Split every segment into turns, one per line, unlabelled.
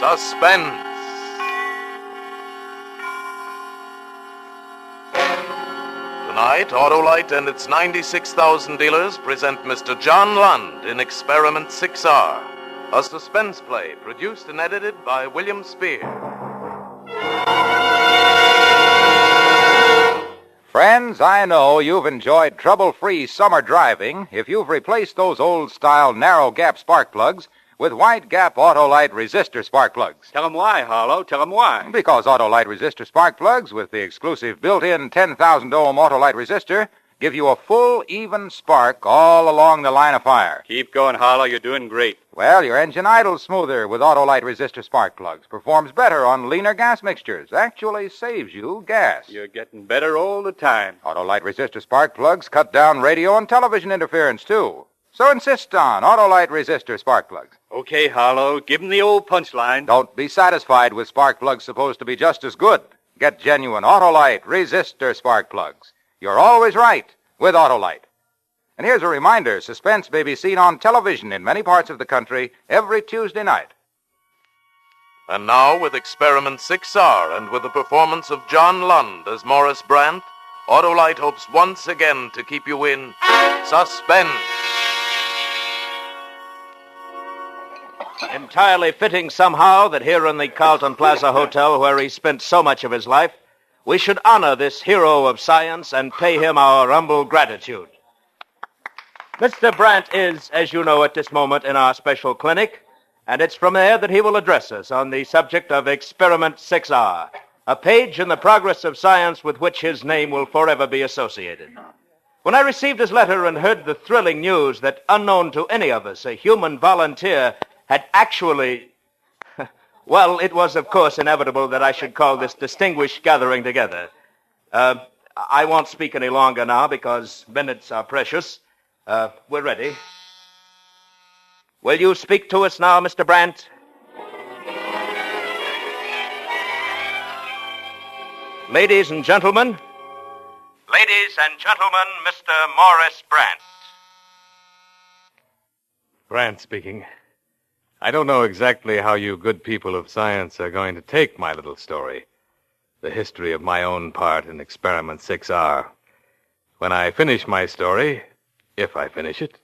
Suspense. Tonight, Autolite and its 96,000 dealers present Mr. John Lund in Experiment 6R, a suspense play produced and edited by William Spear.
Friends, I know you've enjoyed trouble-free summer driving if you've replaced those old-style narrow-gap spark plugs with wide-gap Autolite resistor spark plugs.
Tell 'em why, Harlow. Tell 'em why.
Because Autolite resistor spark plugs with the exclusive built-in 10,000 ohm Autolite resistor give you a full, even spark all along the line of fire.
Keep going, Harlow. You're doing great.
Well, your engine idles smoother with Autolite resistor spark plugs, performs better on leaner gas mixtures, actually saves you gas.
You're getting better all the time.
Autolite resistor spark plugs cut down radio and television interference, too. So insist on Autolite resistor spark plugs.
Okay, Harlow. Give 'em the old punchline.
Don't be satisfied with spark plugs supposed to be just as good. Get genuine Autolite resistor spark plugs. You're always right with Autolite. And here's a reminder, Suspense may be seen on television in many parts of the country every Tuesday night.
And now, with Experiment 6R and with the performance of John Lund as Morris Brandt, Autolite hopes once again to keep you in suspense.
Entirely fitting somehow that here in the Carlton Plaza Hotel, where he spent so much of his life, we should honor this hero of science and pay him our humble gratitude. Mr. Brandt is, as you know, at this moment in our special clinic, and it's from there that he will address us on the subject of Experiment 6R, a page in the progress of science with which his name will forever be associated. When I received his letter and heard the thrilling news that, unknown to any of us, a human volunteer had actually... Well, it was, of course, inevitable that I should call this distinguished gathering together. I won't speak any longer now because minutes are precious. We're ready. Will you speak to us now, Mr. Brandt? Ladies and gentlemen, Mr. Morris Brandt.
Brandt speaking. I don't know exactly how you good people of science are going to take my little story, the history of my own part in Experiment 6R. When I finish my story, if I finish it,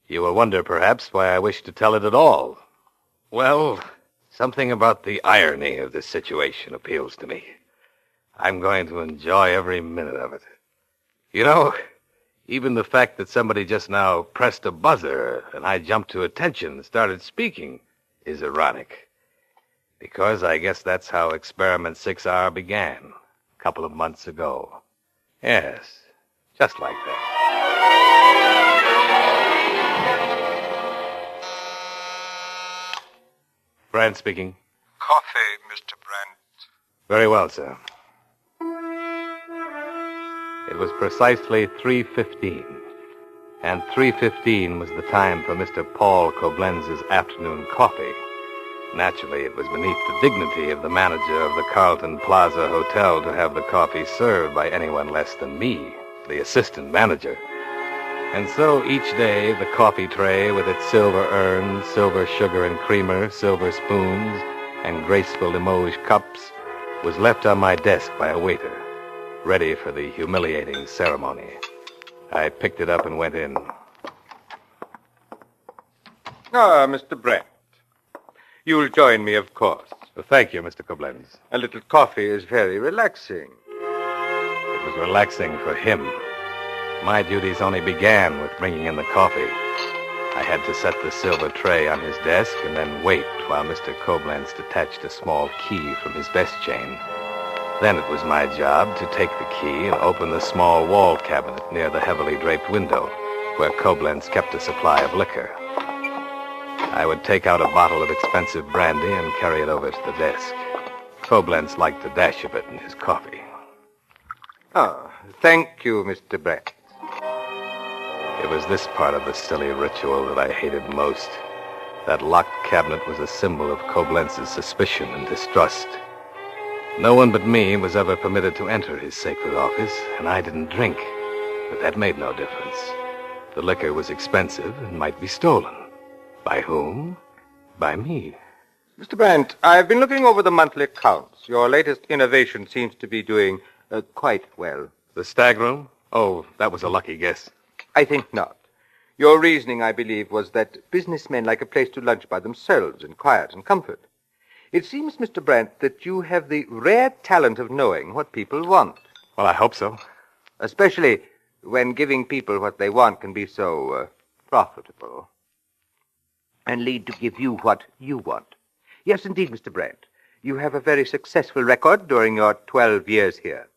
you will wonder perhaps why I wish to tell it at all. Well, something about the irony of this situation appeals to me. I'm going to enjoy every minute of it. You know, even the fact that somebody just now pressed a buzzer and I jumped to attention and started speaking is ironic. Because I guess that's how Experiment 6R began, a couple of months ago. Yes, just like that. Brandt speaking.
Coffee, Mr. Brandt.
Very well, sir. It was precisely 3:15, and 3:15 was the time for Mr. Paul Koblenz's afternoon coffee. Naturally, it was beneath the dignity of the manager of the Carlton Plaza Hotel to have the coffee served by anyone less than me, the assistant manager. And so each day, the coffee tray with its silver urn, silver sugar and creamer, silver spoons, and graceful Limoges cups was left on my desk by a waiter, ready for the humiliating ceremony. I picked it up and went in.
Ah, Mr. Brandt. You'll join me, of course.
Well, thank you, Mr. Koblenz.
A little coffee is very relaxing.
It was relaxing for him. My duties only began with bringing in the coffee. I had to set the silver tray on his desk and then wait while Mr. Koblenz detached a small key from his vest chain. Then it was my job to take the key and open the small wall cabinet near the heavily draped window, where Koblenz kept a supply of liquor. I would take out a bottle of expensive brandy and carry it over to the desk. Koblenz liked a dash of it in his coffee.
Ah, thank you, Mr. Brandt.
It was this part of the silly ritual that I hated most. That locked cabinet was a symbol of Koblenz's suspicion and distrust. No one but me was ever permitted to enter his sacred office, and I didn't drink. But that made no difference. The liquor was expensive and might be stolen. By whom? By me.
Mr. Brandt, I've been looking over the monthly accounts. Your latest innovation seems to be doing quite well.
The stag room? Oh, that was a lucky guess.
I think not. Your reasoning, I believe, was that businessmen like a place to lunch by themselves in quiet and comfort. It seems, Mr. Brandt, that you have the rare talent of knowing what people want.
Well, I hope so.
Especially when giving people what they want can be so profitable and lead to give you what you want. Yes, indeed, Mr. Brandt. You have a very successful record during your 12 years here.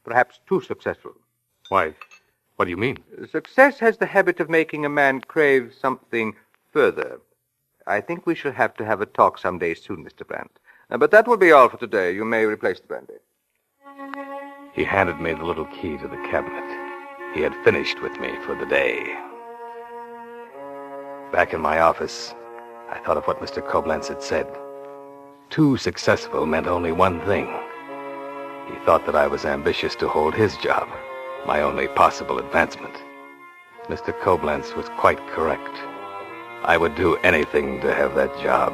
Perhaps too successful.
Why, what do you mean?
Success has the habit of making a man crave something further. I think we shall have to have a talk some day soon, Mr. Brandt. But that will be all for today. You may replace the brandy.
He handed me the little key to the cabinet. He had finished with me for the day. Back in my office, I thought of what Mr. Koblenz had said. Too successful meant only one thing. He thought that I was ambitious to hold his job, my only possible advancement. Mr. Koblenz was quite correct. I would do anything to have that job.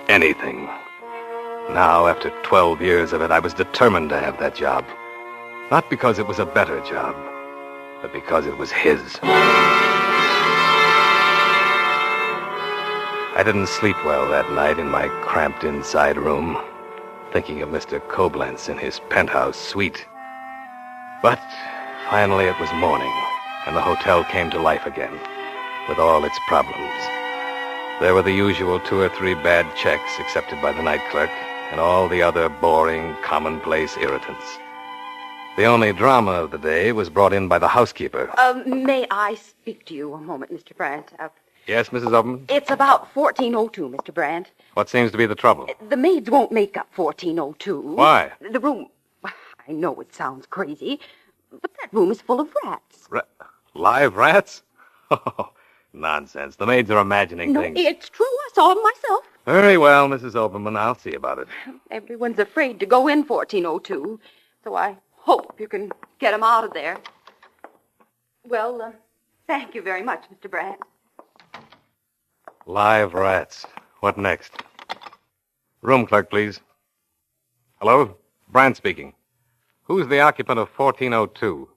Anything. Now, after 12 years of it, I was determined to have that job. Not because it was a better job, but because it was his. I didn't sleep well that night in my cramped inside room, thinking of Mr. Koblenz in his penthouse suite. But finally it was morning, and the hotel came to life again, with all its problems. There were the usual 2 or 3 bad checks accepted by the night clerk, and all the other boring, commonplace irritants. The only drama of the day was brought in by the housekeeper.
May I speak to you a moment, Mr. Brandt?
Yes, Mrs. Oberman?
It's about 1402, Mr. Brandt.
What seems to be the trouble?
The maids won't make up 1402.
Why?
The room... I know it sounds crazy, but that room is full of rats.
Live rats? Oh, nonsense. The maids are imagining
No,
things.
it's true. I saw them myself.
Very well, Mrs. Oberman. I'll see about it.
Everyone's afraid to go in 1402, so I hope you can get them out of there. Well, thank you very much, Mr. Brandt.
Live rats. What next? Room clerk, please. Hello? Brandt speaking. Who's the occupant of 1402?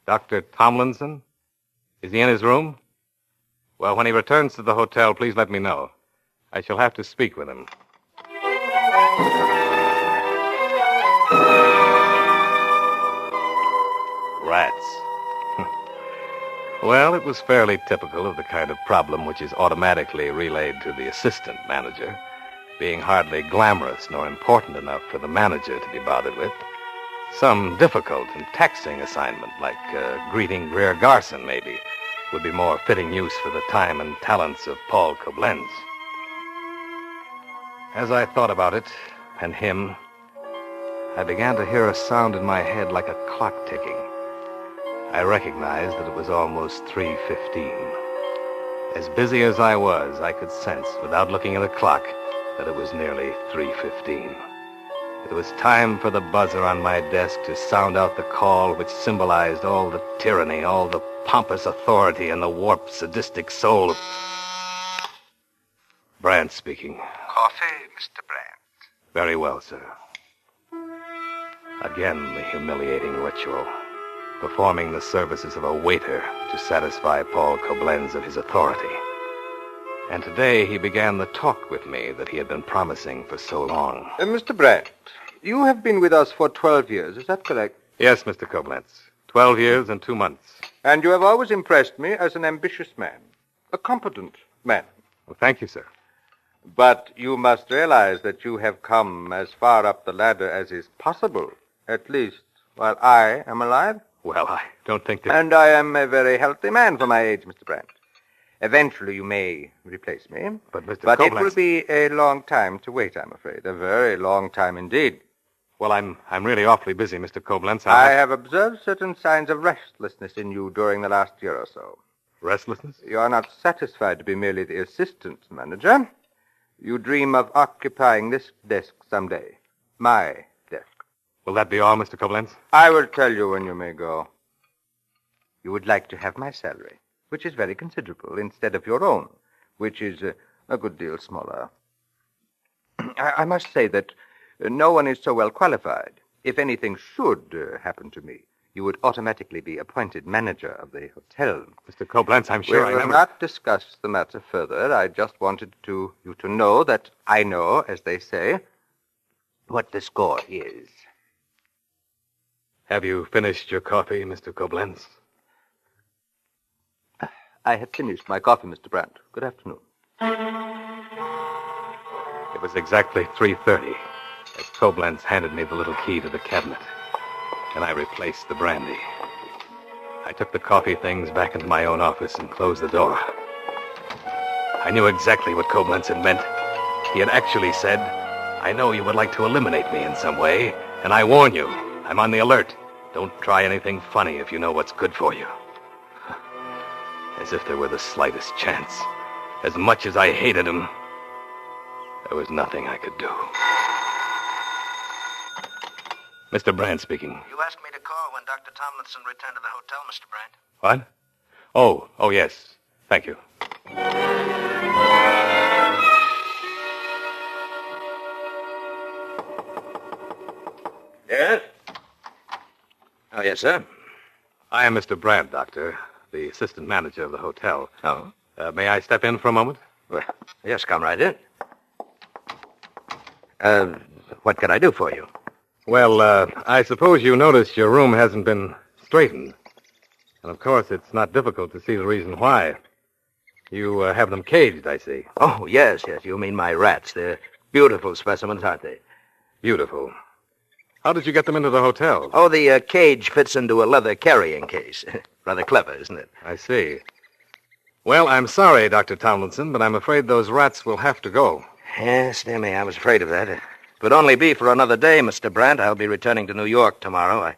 Dr. Tomlinson? Is he in his room? Well, when he returns to the hotel, please let me know. I shall have to speak with him. Rats. Well, it was fairly typical of the kind of problem which is automatically relayed to the assistant manager, being hardly glamorous nor important enough for the manager to be bothered with. Some difficult and taxing assignment, like greeting Greer Garson, maybe, would be more fitting use for the time and talents of Paul Koblenz. As I thought about it, and him, I began to hear a sound in my head like a clock ticking. I recognized that it was almost 3:15. As busy as I was, I could sense, without looking at the clock, that it was nearly 3:15. It was time for the buzzer on my desk to sound out the call which symbolized all the tyranny, all the pompous authority, and the warped, sadistic soul of... Brandt speaking.
Coffee, Mr. Brandt.
Very well, sir. Again, the humiliating ritual. Performing the services of a waiter to satisfy Paul Koblenz of his authority. And today he began the talk with me that he had been promising for so long.
Mr. Brandt, you have been with us for 12 years, is that correct?
Yes, Mr. Koblenz. 12 years and 2 months.
And you have always impressed me as an ambitious man, a competent man.
Well, thank you, sir.
But you must realize that you have come as far up the ladder as is possible, at least while I am alive.
Well, I don't think that...
And I am a very healthy man for my age, Mr. Brandt. Eventually you may replace me.
But, Mr.
But
Koblenz...
it will be a long time to wait, I'm afraid. A very long time indeed.
Well, I'm really awfully busy, Mr. Koblenz.
I have observed certain signs of restlessness in you during the last year or so.
Restlessness?
You are not satisfied to be merely the assistant manager. You dream of occupying this desk someday. My desk.
Will that be all, Mr. Koblenz?
I will tell you when you may go. You would like to have my salary, which is very considerable, instead of your own, which is a good deal smaller. I must say that no one is so well qualified. If anything should happen to me, you would automatically be appointed manager of the hotel.
Mr. Koblenz, I'm sure
We'll not discuss the matter further. I just wanted you to know that I know, as they say, what the score is.
Have you finished your coffee, Mr. Koblenz?
I have finished my coffee, Mr. Brandt. Good afternoon.
It was exactly 3:30 as Koblenz handed me the little key to the cabinet, and I replaced the brandy. I took the coffee things back into my own office and closed the door. I knew exactly what Koblenz had meant. He had actually said, "I know you would like to eliminate me in some way, and I warn you, I'm on the alert. Don't try anything funny if you know what's good for you." As if there were the slightest chance. As much as I hated him, there was nothing I could do. Mr. Brandt speaking.
You asked me to call when Dr. Tomlinson returned to the hotel, Mr. Brandt.
What? Oh, yes. Thank you.
Yes? Oh, yes, sir.
I am Mr. Brandt, Doctor, the assistant manager of the hotel.
Oh?
May I step in for a moment?
Well, yes, come right in. What can I do for you?
Well, I suppose you noticed your room hasn't been straightened. And, of course, it's not difficult to see the reason why. You have them caged, I see.
Oh, yes. You mean my rats. They're beautiful specimens, aren't they?
Beautiful. How did you get them into the hotel?
Oh, the cage fits into a leather carrying case. Rather clever, isn't it?
I see. Well, I'm sorry, Dr. Tomlinson, but I'm afraid those rats will have to go.
Yes, dear me, I was afraid of that. It would only be for another day, Mr. Brandt. I'll be returning to New York tomorrow.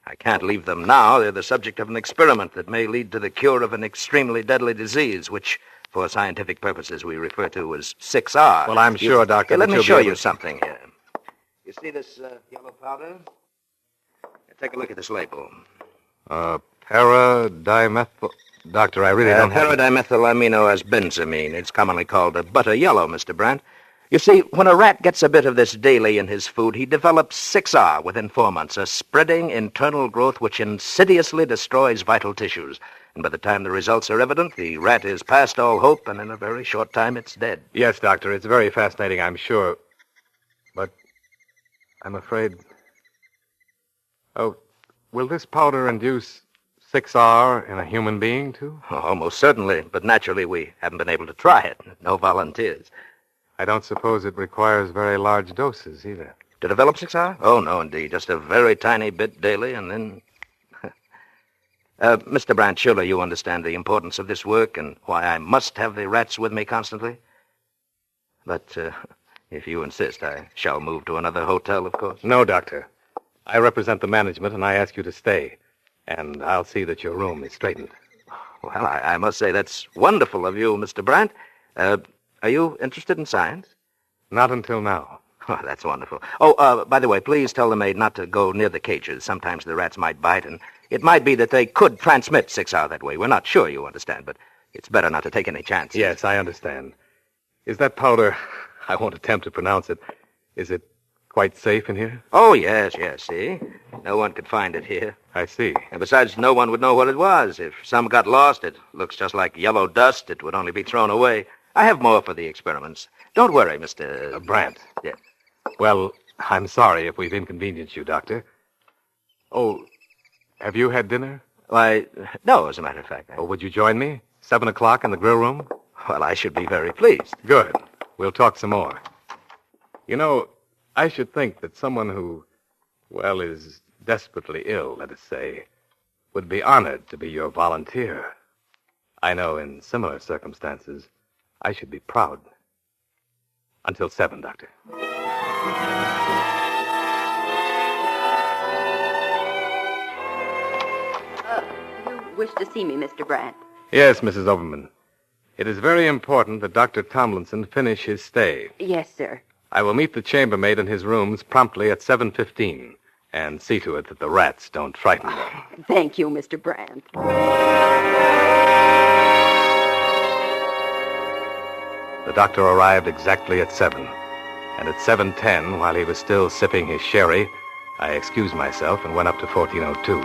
I can't leave them now. They're the subject of an experiment that may lead to the cure of an extremely deadly disease, which, for scientific purposes, we refer to as 6R.
Well, I'm sure, Doctor,
Let
that
me
you'll
show
be
you
able-
something here. You see this yellow powder? Take a look at this label.
Paradimethyl... Doctor, I really don't have...
Paradimethylaminoasbenzamine. It's commonly called butter yellow, Mr. Brandt. You see, when a rat gets a bit of this daily in his food, he develops 6R within 4 months, a spreading internal growth which insidiously destroys vital tissues. And by the time the results are evident, the rat is past all hope, and in a very short time it's dead.
Yes, Doctor, it's very fascinating, I'm sure. But I'm afraid... Oh, will this powder induce 6R in a human being, too?
Oh, almost certainly, but naturally we haven't been able to try it. No volunteers.
I don't suppose it requires very large doses, either.
To develop 6R? Oh, no, indeed. Just a very tiny bit daily, and then... Mr. Brandt, surely you understand the importance of this work and why I must have the rats with me constantly? But, if you insist, I shall move to another hotel, of course.
No, Doctor. I represent the management, and I ask you to stay. And I'll see that your room is straightened.
Well, I must say that's wonderful of you, Mr. Brandt. Are you interested in science?
Not until now.
Oh, that's wonderful. Oh, by the way, please tell the maid not to go near the cages. Sometimes the rats might bite, and it might be that they could transmit 6R that way. We're not sure, you understand, but it's better not to take any chances.
Yes, I understand. Is that powder... I won't attempt to pronounce it. Is it quite safe in here?
Oh, yes, see? No one could find it here.
I see.
And besides, no one would know what it was. If some got lost, it looks just like yellow dust. It would only be thrown away. I have more for the experiments. Don't worry, Mr.
Brandt.
Yes.
Well, I'm sorry if we've inconvenienced you, Doctor. Oh, have you had dinner?
Why, no, as a matter of fact.
Oh, would you join me? 7 o'clock in the grill room?
Well, I should be very pleased.
Good. We'll talk some more. You know, I should think that someone who, well, is desperately ill, let us say, would be honored to be your volunteer. I know in similar circumstances, I should be proud. Until 7, Doctor.
You wish to see me, Mr. Brandt?
Yes, Mrs. Overman. It is very important that Dr. Tomlinson finish his stay.
Yes, sir.
I will meet the chambermaid in his rooms promptly at 7:15 and see to it that the rats don't frighten them.
Thank you, Mr. Brandt.
The doctor arrived exactly at 7. And at 7:10, while he was still sipping his sherry, I excused myself and went up to 1402.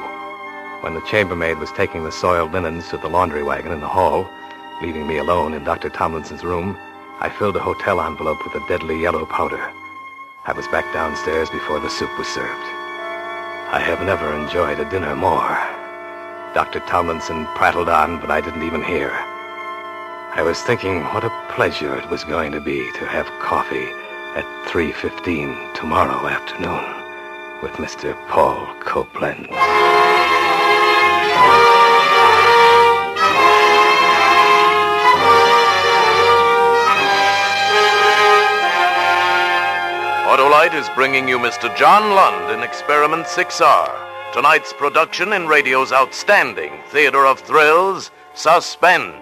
When the chambermaid was taking the soiled linens to the laundry wagon in the hall, leaving me alone in Dr. Tomlinson's room, I filled a hotel envelope with a deadly yellow powder. I was back downstairs before the soup was served. I have never enjoyed a dinner more. Dr. Tomlinson prattled on, but I didn't even hear. I was thinking what a pleasure it was going to be to have coffee at 3:15 tomorrow afternoon with Mr. Paul Copeland.
Autolite is bringing you Mr. John Lund in Experiment 6R, tonight's production in radio's outstanding theater of thrills, Suspense.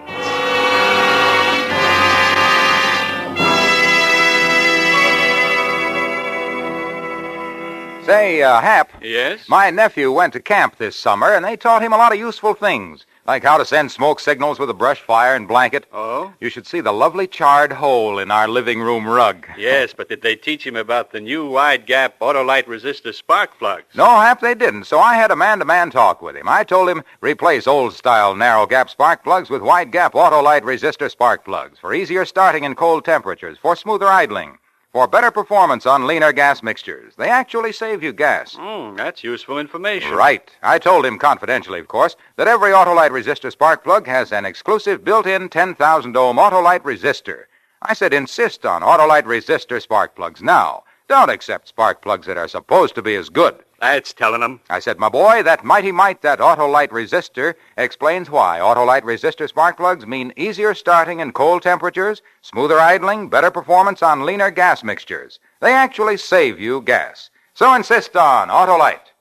Say, Hap.
Yes?
My nephew went to camp this summer, and they taught him a lot of useful things, like how to send smoke signals with a brush fire and blanket.
Oh?
You should see the lovely charred hole in our living room rug.
Yes, but did they teach him about the new wide-gap Autolite resistor spark plugs?
No, Hap, they didn't, so I had a man-to-man talk with him. I told him, replace old-style narrow-gap spark plugs with wide-gap Autolite resistor spark plugs for easier starting in cold temperatures, for smoother idling, for better performance on leaner gas mixtures. They actually save you gas.
That's useful information.
Right. I told him confidentially, of course, that every Autolite resistor spark plug has an exclusive built-in 10,000 ohm Autolite resistor. I said insist on Autolite resistor spark plugs now. Don't accept spark plugs that are supposed to be as good.
That's telling them.
I said, my boy, that mighty might, that Autolite resistor, explains why Autolite resistor spark plugs mean easier starting in cold temperatures, smoother idling, better performance on leaner gas mixtures. They actually save you gas. So insist on Autolite.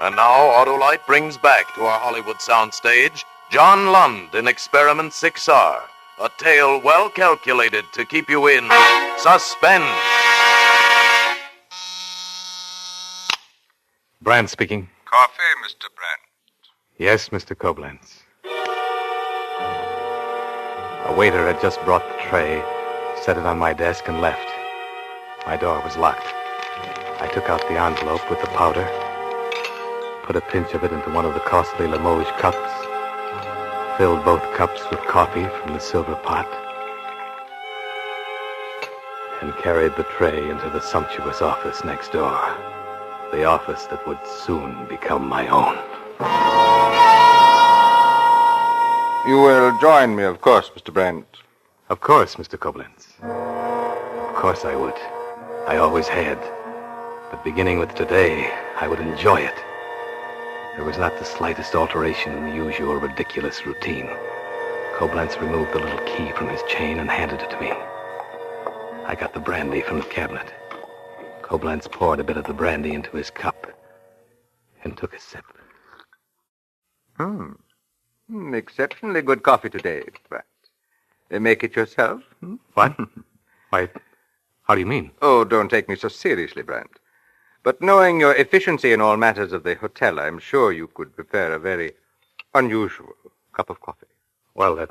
And now Autolite brings back to our Hollywood soundstage John Lund in Experiment 6R, a tale well calculated to keep you in suspense.
Brand speaking.
Coffee, Mr. Brand.
Yes, Mr. Koblenz. A waiter had just brought the tray, set it on my desk, and left. My door was locked. I took out the envelope with the powder, put a pinch of it into one of the costly Limoges cups, filled both cups with coffee from the silver pot, and carried the tray into the sumptuous office next door. The office that would soon become my own.
You will join me, of course, Mr. Brand.
Of course, Mr. Koblenz. Of course I would. I always had. But beginning with today, I would enjoy it. There was not the slightest alteration in the usual ridiculous routine. Koblenz removed the little key from his chain and handed it to me. I got the brandy from the cabinet. Koblenz poured a bit of the brandy into his cup and took a sip.
Exceptionally good coffee today, Brand. Make it yourself?
What? Why, how do you mean?
Oh, don't take me so seriously, Brand. But knowing your efficiency in all matters of the hotel, I'm sure you could prepare a very unusual cup of coffee.
Well,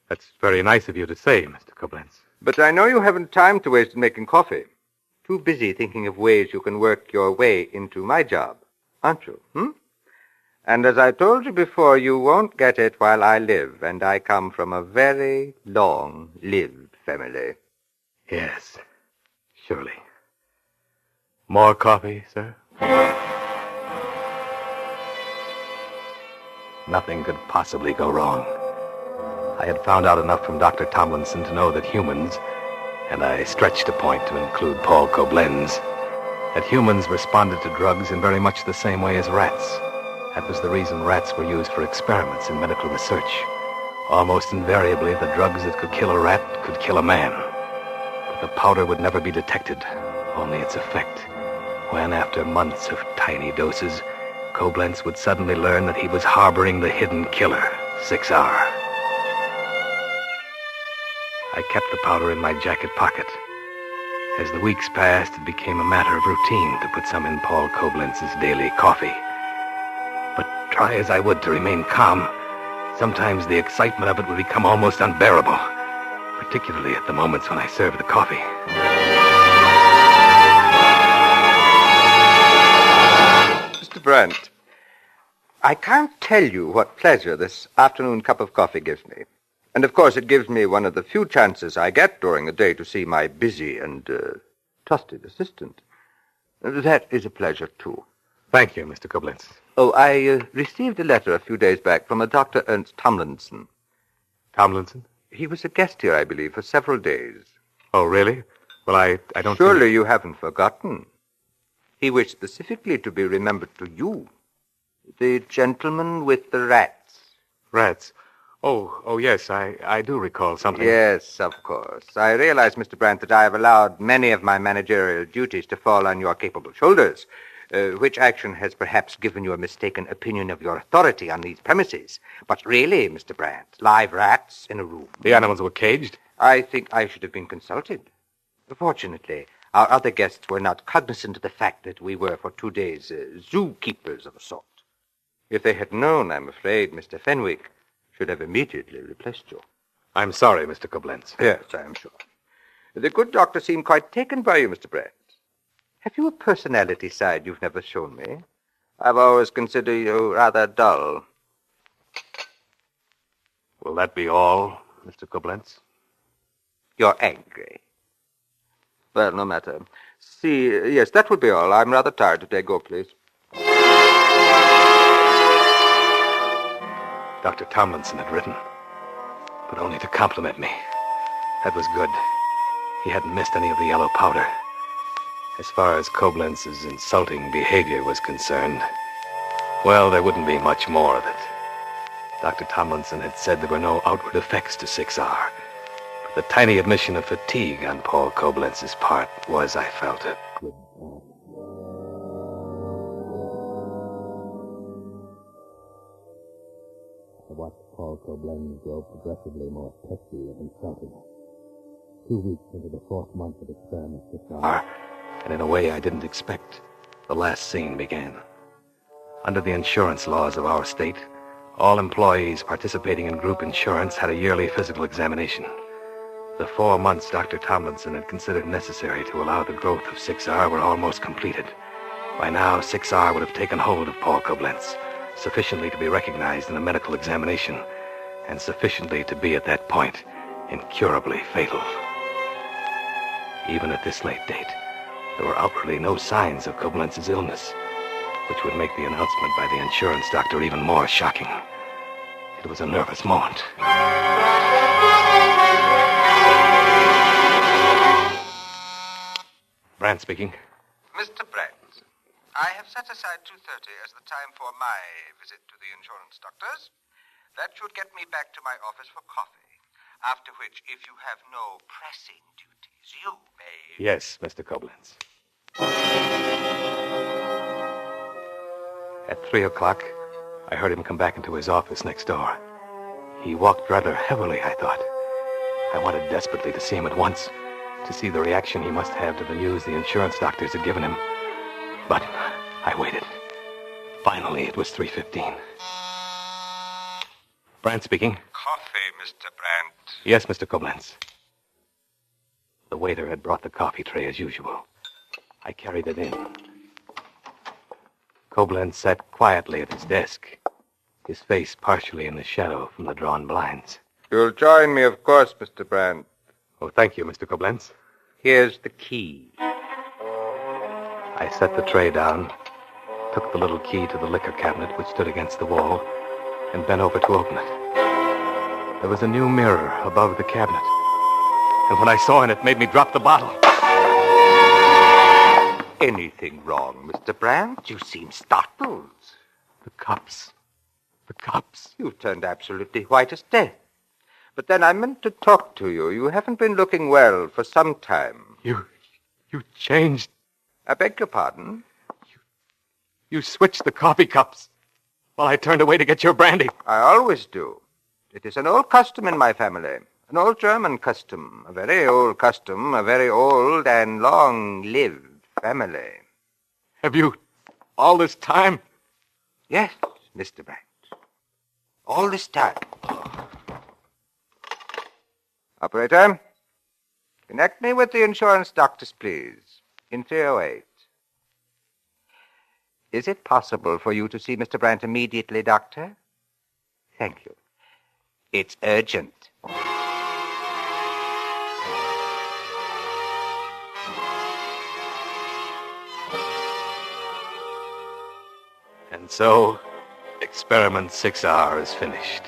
that's very nice of you to say, Mr. Koblenz.
But I know you haven't time to waste in making coffee. Too busy thinking of ways you can work your way into my job, aren't you? And as I told you before, you won't get it while I live, and I come from a very long-lived family.
Yes, surely. More coffee, sir? Nothing could possibly go wrong. I had found out enough from Dr. Tomlinson to know that humans, and I stretched a point to include Paul Koblenz, that humans responded to drugs in very much the same way as rats. That was the reason rats were used for experiments in medical research. Almost invariably, the drugs that could kill a rat could kill a man. But the powder would never be detected, only its effect. When, after months of tiny doses, Koblenz would suddenly learn that he was harboring the hidden killer, 6R. I kept the powder in my jacket pocket. As the weeks passed, it became a matter of routine to put some in Paul Koblenz's daily coffee. But try as I would to remain calm, sometimes the excitement of it would become almost unbearable. particularly at the moments when I serve the coffee.
Mr. Brent, I can't tell you what pleasure this afternoon cup of coffee gives me. And of course it gives me one of the few chances I get during the day to see my busy and trusted assistant. That is a pleasure, too.
Thank you, Mr. Koblenz.
Oh, I received a letter a few days back from a Dr. Ernst Tomlinson.
Tomlinson?
He was a guest here, I believe, for several days.
Oh, really? Well, I don't...
Surely you haven't forgotten. He wished specifically to be remembered to you. The gentleman with the rats.
Rats? Oh, yes, I do recall something.
Yes, of course. I realize, Mr. Brandt, that I have allowed many of my managerial duties to fall on your capable shoulders, which action has perhaps given you a mistaken opinion of your authority on these premises. But really, Mr. Brandt, live rats in a room.
The animals were caged?
I think I should have been consulted. Fortunately, our other guests were not cognizant of the fact that we were for 2 days zookeepers of a sort. If they had known, I'm afraid Mr. Fenwick should have immediately replaced you.
I'm sorry, Mr. Koblenz.
Yes, I am sure. The good doctor seemed quite taken by you, Mr. Brandt. Have you a personality side you've never shown me? I've always considered you rather dull.
Will that be all, Mr. Koblenz?
You're angry. Well, no matter. See, yes, that will be all. I'm rather tired today. Go, please.
Dr. Tomlinson had written, but only to compliment me. That was good. He hadn't missed any of the yellow powder. As far as Koblenz's insulting behavior was concerned, well, there wouldn't be much more of it. Dr. Tomlinson had said there were no outward effects to 6R, but the tiny admission of fatigue on Paul Koblenz's part was, I felt, a good sign. I watched Paul Koblenz grow progressively more testy and insulting. 2 weeks into the 4th month of experiment 6R, and in a way I didn't expect, the last scene began. Under the insurance laws of our state, all employees participating in group insurance had a yearly physical examination. The 4 months Dr. Tomlinson had considered necessary to allow the growth of 6R were almost completed. By now, 6R would have taken hold of Paul Koblenz, sufficiently to be recognized in a medical examination, and sufficiently to be at that point incurably fatal. Even at this late date, there were outwardly no signs of Koblenz's illness, which would make the announcement by the insurance doctor even more shocking. It was a nervous moment. Brandt speaking.
Mr. Brandt, I have set aside 2:30 as the time for my visit to the insurance doctors. That should get me back to my office for coffee, after which, if you have no pressing duties, you may...
Yes, Mr. Koblenz. At 3 o'clock, I heard him come back into his office next door. He walked rather heavily, I thought. I wanted desperately to see him at once, to see the reaction he must have to the news the insurance doctors had given him. But I waited. Finally, it was 3:15. Brandt speaking.
Coffee, Mr. Brandt.
Yes, Mr. Koblenz. The waiter had brought the coffee tray as usual. I carried it in. Koblenz sat quietly at his desk, his face partially in the shadow from the drawn blinds.
You'll join me, of course, Mr. Brandt.
Oh, thank you, Mr. Koblenz.
Here's the key.
I set the tray down, took the little key to the liquor cabinet which stood against the wall, and bent over to open it. There was a new mirror above the cabinet, and when I saw in it, made me drop the bottle.
Anything wrong, Mr. Brandt? You seem startled.
The cups. The cups.
You turned absolutely white as death. But then I meant to talk to you. You haven't been looking well for some time.
You changed.
I beg your pardon?
You switched the coffee cups while I turned away to get your brandy.
I always do. It is an old custom in my family. An old German custom. A very old custom. A very old and long-lived family.
Have you all this time?
Yes, Mr. Brandt. All this time. Operator, connect me with the insurance doctors, please. In 308. Is it possible for you to see Mr. Brandt immediately, Doctor? Thank you. It's urgent.
And so, Experiment 6R is finished.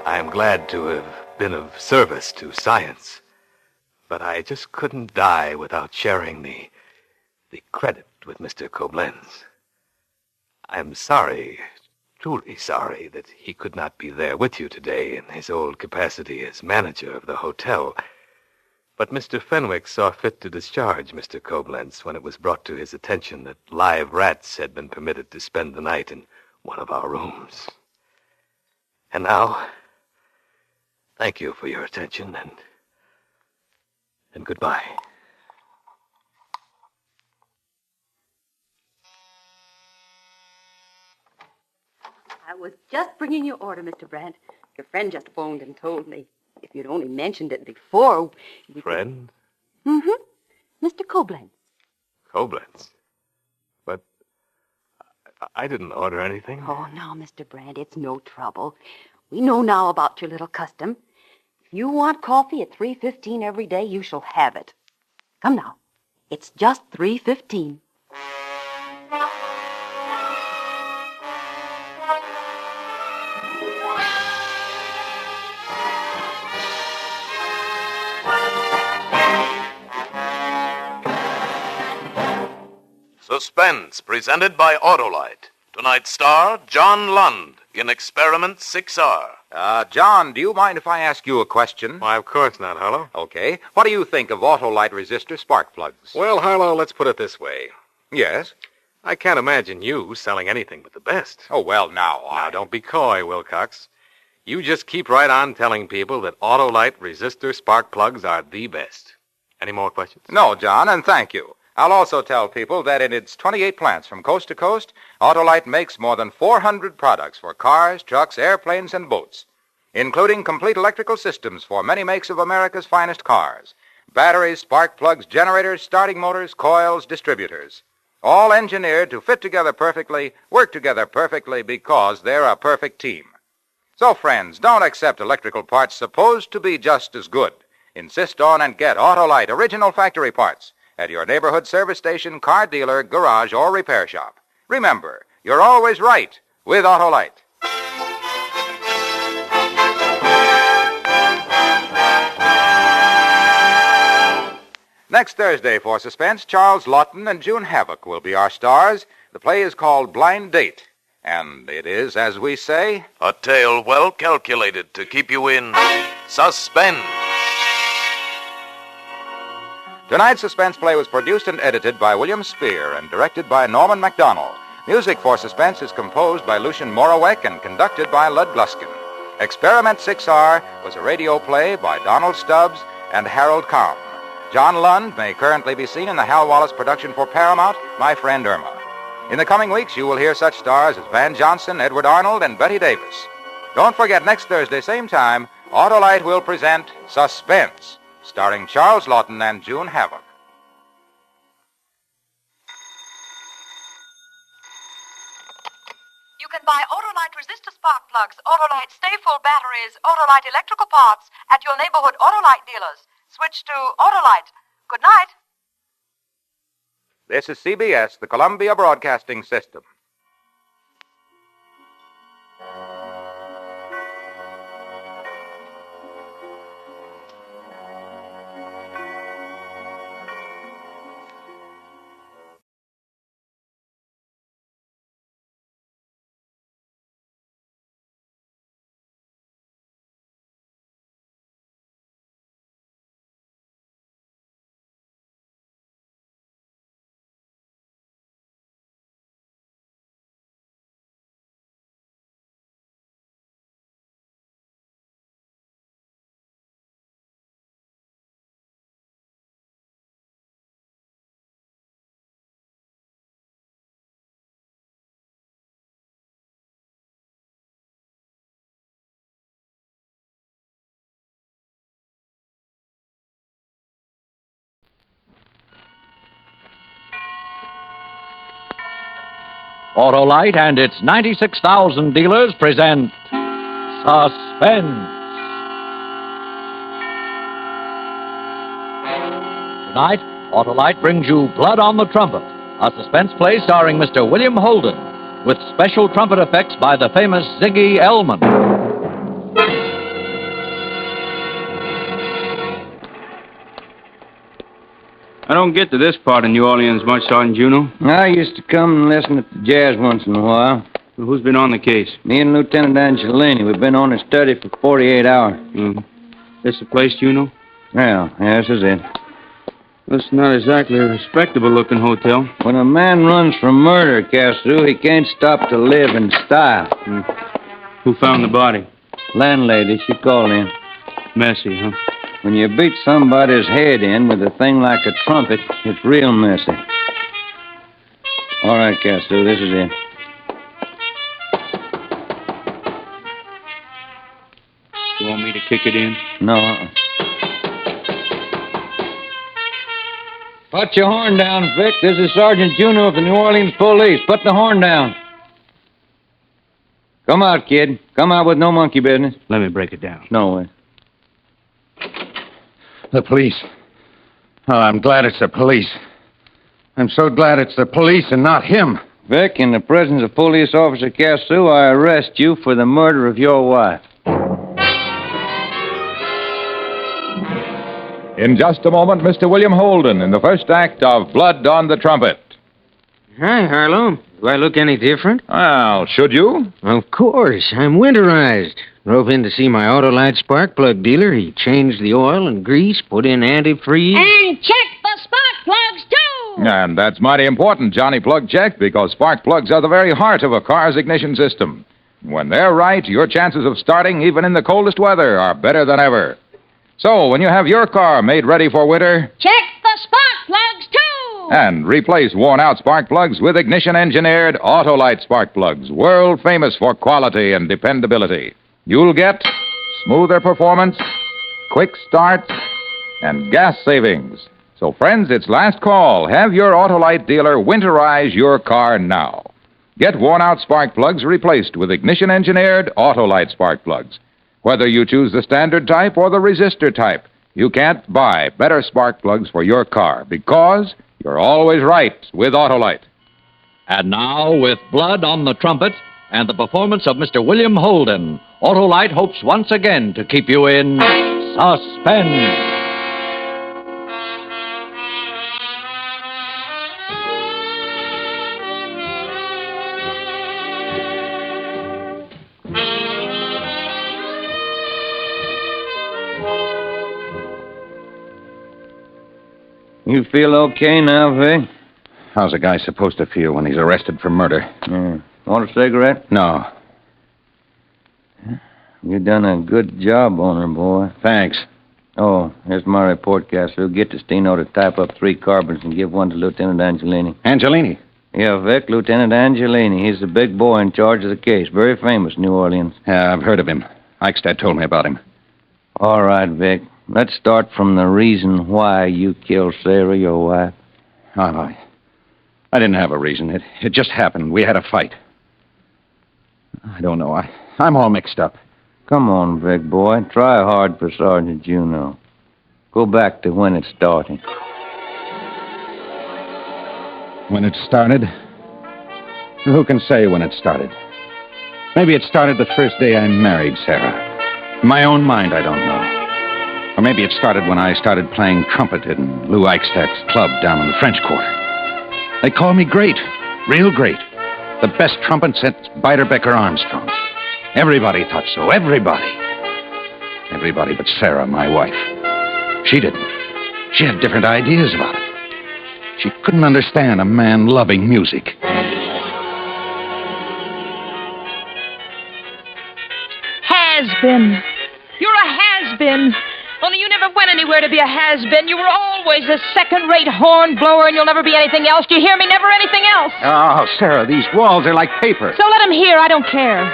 I am glad to have been of service to science, but I just couldn't die without sharing the credit with Mr. Koblenz. I am sorry, truly sorry, that he could not be there with you today in his old capacity as manager of the hotel. But Mr. Fenwick saw fit to discharge Mr. Koblenz when it was brought to his attention that live rats had been permitted to spend the night in one of our rooms. And now, thank you for your attention, and goodbye.
I was just bringing your order, Mr. Brandt. Your friend just phoned and told me. If you'd only mentioned it before...
Friend?
Mm-hmm. Mr. Koblenz.
Koblenz? But I didn't order anything.
Oh, now, Mr. Brandt, it's no trouble. We know now about your little custom. If you want coffee at 3:15 every day, you shall have it. Come now. It's just 3:15.
Suspense, presented by Autolite. Tonight's star, John Lund, in Experiment 6R.
John, do you mind if I ask you a question?
Why, of course not, Harlow.
Okay. What do you think of Autolite resistor spark plugs?
Well, Harlow, let's put it this way.
Yes?
I can't imagine you selling anything but the best.
Oh, well, now,
Now, don't be coy, Wilcox. You just keep right on telling people that Autolite resistor spark plugs are the best. Any more questions?
No, John, and thank you. I'll also tell people that in its 28 plants from coast to coast, Autolite makes more than 400 products for cars, trucks, airplanes, and boats, including complete electrical systems for many makes of America's finest cars. Batteries, spark plugs, generators, starting motors, coils, distributors. All engineered to fit together perfectly, work together perfectly because they're a perfect team. So, friends, don't accept electrical parts supposed to be just as good. Insist on and get Autolite original factory parts at your neighborhood service station, car dealer, garage, or repair shop. Remember, you're always right with Autolite. Next Thursday for Suspense, Charles Lawton and June Havoc will be our stars. The play is called Blind Date, and it is, as we say,
A tale well calculated to keep you in suspense.
Tonight's suspense play was produced and edited by William Spear and directed by Norman MacDonald. Music for Suspense is composed by Lucian Morawek and conducted by Lud Gluskin. Experiment 6R was a radio play by Donald Stubbs and Harold Kahn. John Lund may currently be seen in the Hal Wallace production for Paramount, My Friend Irma. In the coming weeks, you will hear such stars as Van Johnson, Edward Arnold, and Betty Davis. Don't forget, next Thursday, same time, Autolite will present Suspense, starring Charles Lawton and June Havoc.
You can buy Autolite resistor spark plugs, Autolite stay-full batteries, Autolite electrical parts at your neighborhood Autolite dealers. Switch to Autolite. Good night.
This is CBS, the Columbia Broadcasting System.
Autolite and its 96,000 dealers present Suspense. Tonight, Autolite brings you Blood on the Trumpet, a suspense play starring Mr. William Holden, with special trumpet effects by the famous Ziggy Elman.
I don't get to this part of New Orleans much, Sergeant Juno.
I used to come and listen to the jazz once in a while.
Well, who's been on the case?
Me and Lieutenant Angelini. We've been on a study for 48 hours.
Mm-hmm. This the place, Juno?
Well, yeah, this is it.
It's not exactly a respectable-looking hotel.
When a man runs from murder, Cassou, he can't stop to live in style.
Who found the body?
Landlady, she called in.
Messy, huh?
When you beat somebody's head in with a thing like a trumpet, it's real messy. All right, Cassou, this is it.
You want me to kick it in?
No. Put your horn down, Vic. This is Sergeant Juno of the New Orleans Police. Put the horn down. Come out, kid. Come out with no monkey business.
Let me break it down.
No way.
The police. Oh, I'm glad it's the police. I'm so glad it's the police and not him.
Vic, in the presence of Police Officer Cassou, I arrest you for the murder of your wife.
In just a moment, Mr. William Holden in the first act of Blood on the Trumpet.
Hi, Harlow. Do I look any different?
Well, should you?
Of course. I'm winterized. Drove in to see my Autolite spark plug dealer. He changed the oil and grease, put in antifreeze.
And check the spark plugs, too!
And that's mighty important, Johnny Plug checked, because spark plugs are the very heart of a car's ignition system. When they're right, your chances of starting, even in the coldest weather, are better than ever. So, when you have your car made ready for winter,
Check the spark plugs, too!
and replace worn-out spark plugs with ignition-engineered Autolite spark plugs, world famous for quality and dependability. You'll get smoother performance, quick starts, and gas savings. So, friends, it's last call. Have your Autolite dealer winterize your car now. Get worn-out spark plugs replaced with ignition-engineered Autolite spark plugs. Whether you choose the standard type or the resistor type, you can't buy better spark plugs for your car because you're always right with Autolite.
And now, with Blood on the Trumpet and the performance of Mr. William Holden, Autolite hopes once again to keep you in suspense.
You feel okay now, Vic?
How's a guy supposed to feel when he's arrested for murder?
Want a cigarette?
No.
You done a good job on her, boy.
Thanks.
Oh, here's my report, Cassou. Get to Steno to type up 3 carbons and give one to Lieutenant Angelini.
Angelini?
Yeah, Vic, Lieutenant Angelini. He's the big boy in charge of the case. Very famous, New Orleans.
Yeah, I've heard of him. Eichstadt told me about him.
All right, Vic. Let's start from the reason why you killed Sarah, your wife.
Oh, I didn't have a reason. It just happened. We had a fight. I don't know. I'm all mixed up.
Come on, Vic, boy. Try hard for Sergeant Juno. Go back to when it started.
When it started? Who can say when it started? Maybe it started the first day I married Sarah. In my own mind, I don't know. Or maybe it started when I started playing trumpet in Lou Eichstadt's club down in the French Quarter. They call me great, real great. The best trumpet since Beiderbecke Armstrong. Everybody thought so, everybody. Everybody but Sarah, my wife. She didn't. She had different ideas about it. She couldn't understand a man loving music.
Has-been. You're a has-been. Only you never went anywhere to be a has-been. You were always a second-rate horn blower, and you'll never be anything else. Do you hear me? Never anything else.
Oh, Sarah, these walls are like paper.
So let him hear. I don't care.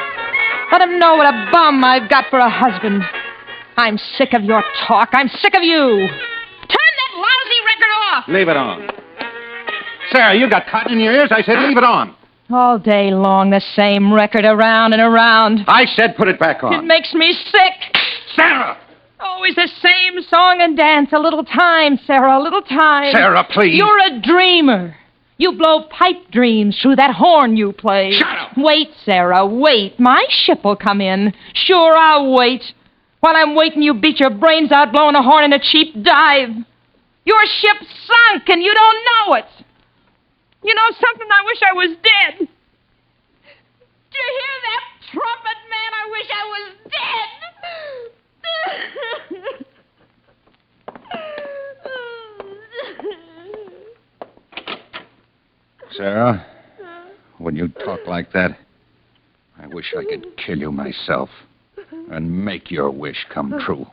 Let him know what a bum I've got for a husband. I'm sick of your talk. I'm sick of you. Turn that lousy record off.
Leave it on. Sarah, you got cotton in your ears. I said leave it on.
All day long, the same record around and around.
I said put it back on.
It makes me sick.
Sarah!
Always the same song and dance. A little time, Sarah, a little time.
Sarah, please.
You're a dreamer. You blow pipe dreams through that horn you play.
Shut up!
Wait, Sarah, wait. My ship will come in. Sure, I'll wait. While I'm waiting, you beat your brains out blowing a horn in a cheap dive. Your ship's sunk, and you don't know it. You know something? I wish I was dead. Do you hear that, trumpet man? I wish I was dead.
Sarah, when you talk like that, I wish I could kill you myself and make your wish come true.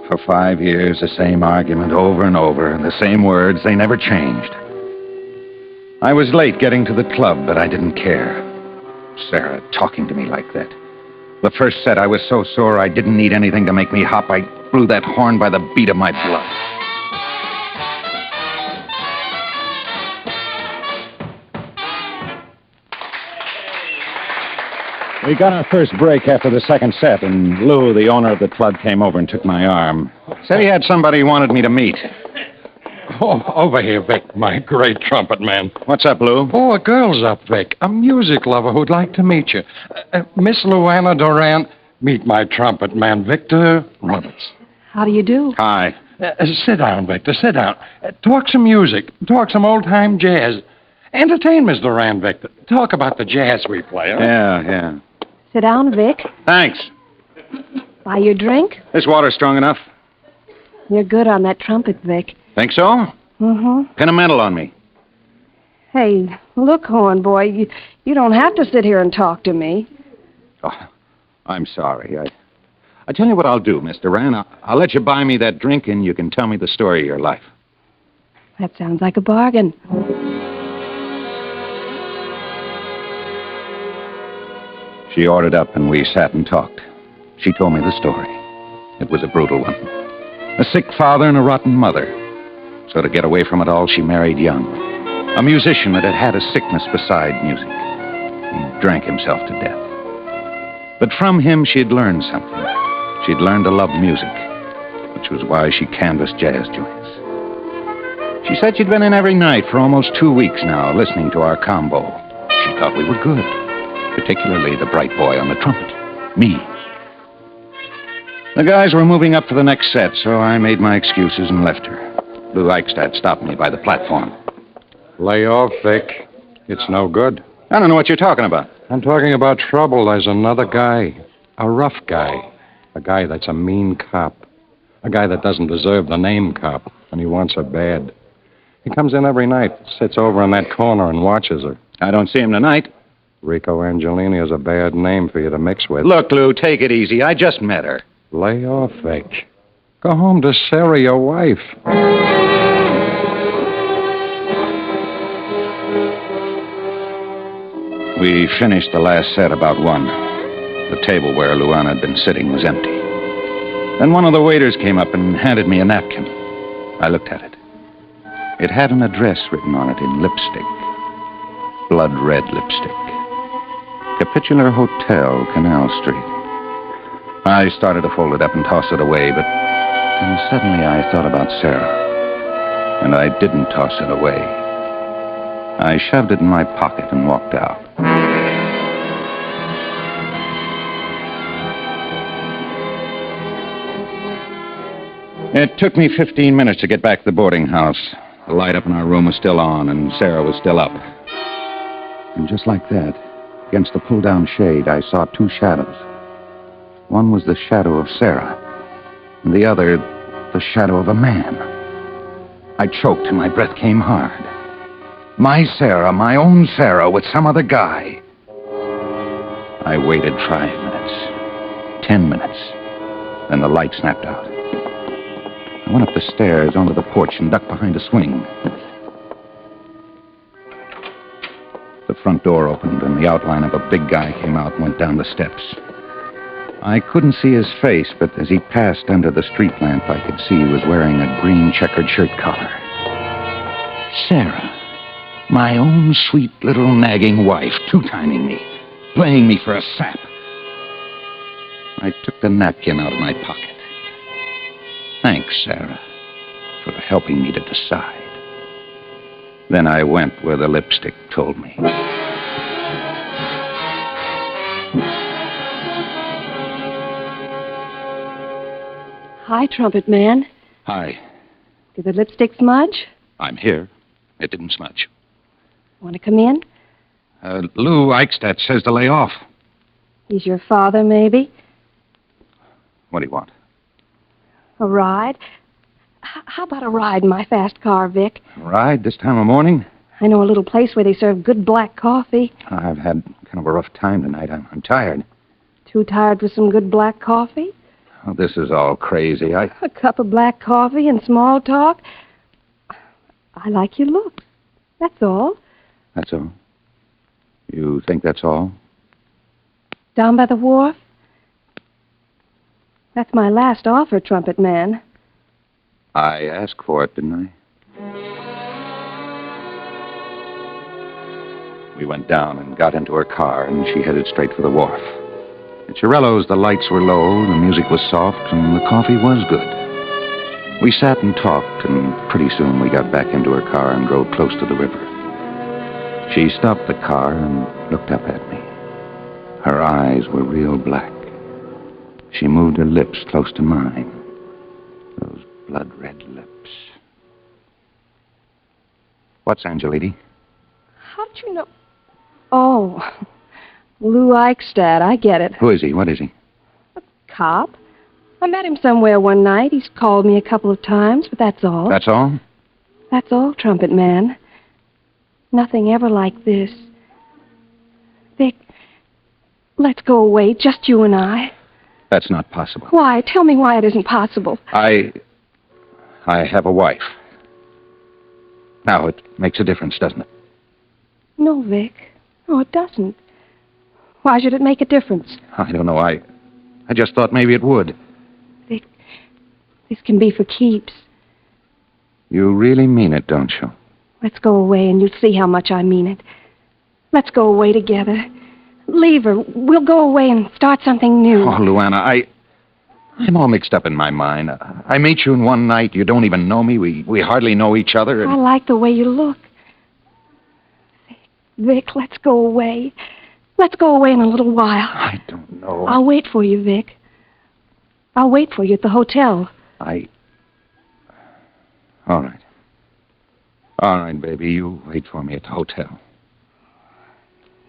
For 5 years, the same argument over and over, and the same words. They never changed. I was late getting to the club, but I didn't care. Sarah talking to me like that. The first set, I was so sore I didn't need anything to make me hop. I blew that horn by the beat of my blood. We got our first break after the second set, and Lou, the owner of the club, came over and took my arm. Said he had somebody he wanted me to meet.
Oh, over here, Vic, my great trumpet man.
What's up, Lou?
Oh, a girl's up, Vic. A music lover who'd like to meet you. Miss Luana Durant, meet my trumpet man, Victor Roberts.
How do you do?
Hi.
Sit down, Victor, sit down. Talk some music. Talk some old-time jazz. Entertain Miss Durant, Victor. Talk about the jazz we play, huh?
Yeah.
Sit down, Vic.
Thanks.
Buy your drink?
This water's strong enough.
You're good on that trumpet, Vic.
Think so?
Mm-hmm.
Pin a medal on me.
Hey, look, horn boy, you don't have to sit here and talk to me.
Oh, I'm sorry. I tell you what I'll do, Mr. Rand. I'll let you buy me that drink, and you can tell me the story of your life.
That sounds like a bargain.
She ordered up, and we sat and talked. She told me the story. It was a brutal one. A sick father and a rotten mother. So to get away from it all, she married young. A musician that had had a sickness beside music. He drank himself to death. But from him, she'd learned something. She'd learned to love music, which was why she canvassed jazz joints. She said she'd been in every night for almost 2 weeks now, listening to our combo. She thought we were good. Particularly the bright boy on the trumpet, me. The guys were moving up for the next set, so I made my excuses and left her. Lou Eichstadt stopped me by the platform.
Lay off, Vic. It's no good.
I don't know what you're talking about.
I'm talking about trouble. There's another guy. A rough guy. A guy that's a mean cop. A guy that doesn't deserve the name cop, and he wants her bad. He comes in every night, sits over in that corner and watches her.
I don't see him tonight.
Rico Angelini is a bad name for you to mix with.
Look, Lou, take it easy. I just met her.
Lay off, Vic. Go home to Sarah, your wife.
We finished the last set about 1. The table where Luana had been sitting was empty. Then one of the waiters came up and handed me a napkin. I looked at it. It had an address written on it in lipstick. Blood red lipstick. Capitular Hotel, Canal Street. I started to fold it up and toss it away, but then suddenly I thought about Sarah. And I didn't toss it away. I shoved it in my pocket and walked out. It took me 15 minutes to get back to the boarding house. The light up in our room was still on, and Sarah was still up. And just like that, against the pull-down shade, I saw 2 shadows. One was the shadow of Sarah, and the other, the shadow of a man. I choked and my breath came hard. My Sarah, my own Sarah, with some other guy. I waited 5 minutes, 10 minutes, then the light snapped out. I went up the stairs onto the porch and ducked behind a swing. The front door opened, and the outline of a big guy came out and went down the steps. I couldn't see his face, but as he passed under the street lamp, I could see he was wearing a green checkered shirt collar. Sarah, my own sweet little nagging wife, two-timing me, playing me for a sap. I took the napkin out of my pocket. Thanks, Sarah, for helping me to decide. Then I went where the lipstick told me.
Hi, Trumpet Man.
Hi,
Did the lipstick smudge?
I'm here. It didn't smudge.
Want to come in?
Lou Eichstadt says to lay off.
He's your father, maybe?
What do you want?
A ride? How about a ride in my fast car, Vic?
Ride this time of morning?
I know a little place where they serve good black coffee.
I've had kind of a rough time tonight. I'm tired.
Too tired for some good black coffee?
Oh, this is all crazy.
A cup of black coffee and small talk? I like your look. That's all.
That's all? You think that's all?
Down by the wharf? That's my last offer, Trumpet Man.
I asked for it, didn't I? We went down and got into her car, and she headed straight for the wharf. At Chiarello's, the lights were low, the music was soft, and the coffee was good. We sat and talked, and pretty soon we got back into her car and drove close to the river. She stopped the car and looked up at me. Her eyes were real black. She moved her lips close to mine. Those blood-red lips. What's Angeliti?
How'd you know? Oh, Lou Eichstadt, I get it.
Who is he? What is he?
Cop. I met him somewhere one night. He's called me a couple of times, but that's all.
That's all?
That's all, Trumpet Man. Nothing ever like this. Vic, let's go away, just you and I.
That's not possible.
Why? Tell me why it isn't possible.
I have a wife. Now, it makes a difference, doesn't it?
No, Vic. No, it doesn't. Why should it make a difference?
I don't know. I just thought maybe it would.
Vic, this can be for keeps.
You really mean it, don't you?
Let's go away and you'll see how much I mean it. Let's go away together. Leave her. We'll go away and start something new.
Oh, Luana, I'm all mixed up in my mind. I meet you in one night. You don't even know me. We hardly know each other. And...
I like the way you look. Vic, let's go away. Let's go away in a little while.
I don't know.
I'll wait for you, Vic. I'll wait for you at the hotel.
All right. All right, baby. You wait for me at the hotel.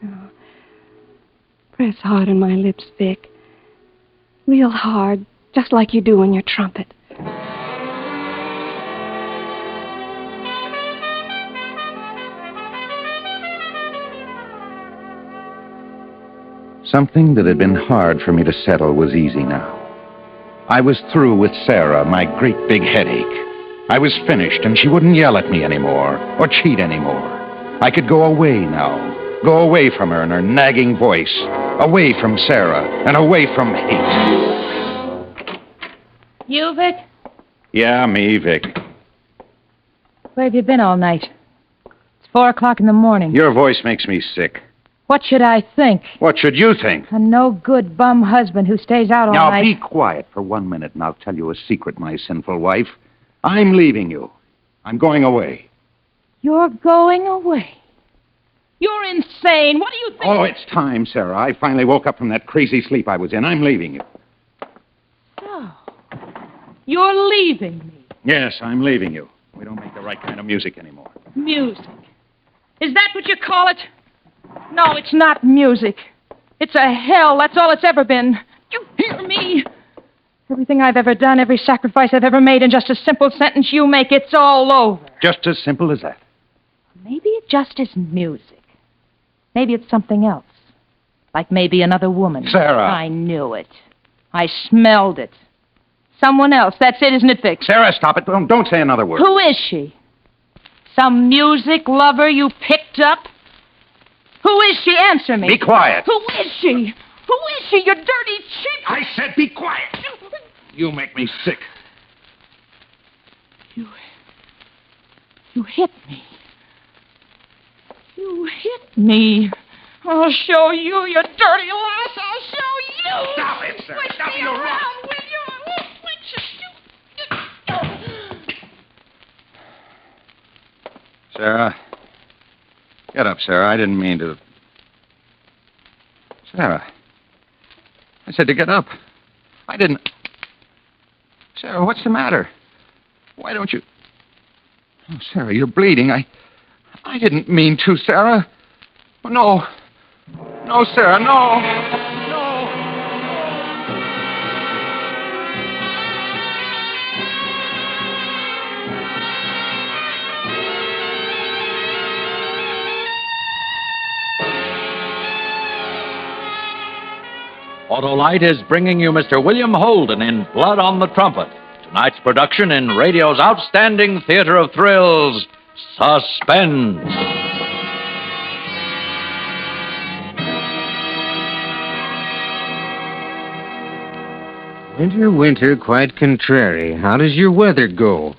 No. Press hard on my lips, Vic. Real hard, just like you do on your trumpet.
Something that had been hard for me to settle was easy now. I was through with Sarah, my great big headache. I was finished, and she wouldn't yell at me anymore, or cheat anymore. I could go away now. Go away from her and her nagging voice. Away from Sarah, and away from hate.
You, Vic?
Yeah, me, Vic.
Where have you been all night? It's 4 o'clock in the morning.
Your voice makes me sick.
What should I think?
What should you think?
A no-good bum husband who stays out all
Now,
night.
be quiet for 1 minute, and I'll tell you a secret, my sinful wife. I'm leaving you. I'm going away.
You're going away. You're insane. What do you think?
Oh, it's time, Sarah. I finally woke up from that crazy sleep I was in. I'm leaving you.
So, you're leaving me.
Yes, I'm leaving you. We don't make the right kind of music anymore.
Music. Is that what you call it? No, it's not music. It's a hell. That's all it's ever been. You hear me? Everything I've ever done, every sacrifice I've ever made in just a simple sentence you make, it's all over.
Just as simple as that.
Maybe it just isn't music. Maybe it's something else. Like maybe another woman.
Sarah.
I knew it. I smelled it. Someone else. That's it, isn't it, Vic?
Sarah, stop it. Don't say another word.
Who is she? Some music lover you picked up? Who is she? Answer me.
Be quiet.
Who is she? Who is she, you dirty ship!
I said be quiet! You make me sick.
You hit me. You hit me. I'll show you, you dirty lass. I'll show you.
Stop it, sir.
Wait,
Stop
stay
your
around,
rock.
will you?
Sarah. Get up, Sarah. I didn't mean to. Sarah. I said to get up. I didn't. Sarah, what's the matter? Why don't you... Oh, Sarah, you're bleeding. I didn't mean to, Sarah. No. No, Sarah, no.
Autolite is bringing you Mr. William Holden in Blood on the Trumpet. Tonight's production in radio's outstanding theater of thrills, Suspense.
Winter, winter, quite contrary. How does your weather go?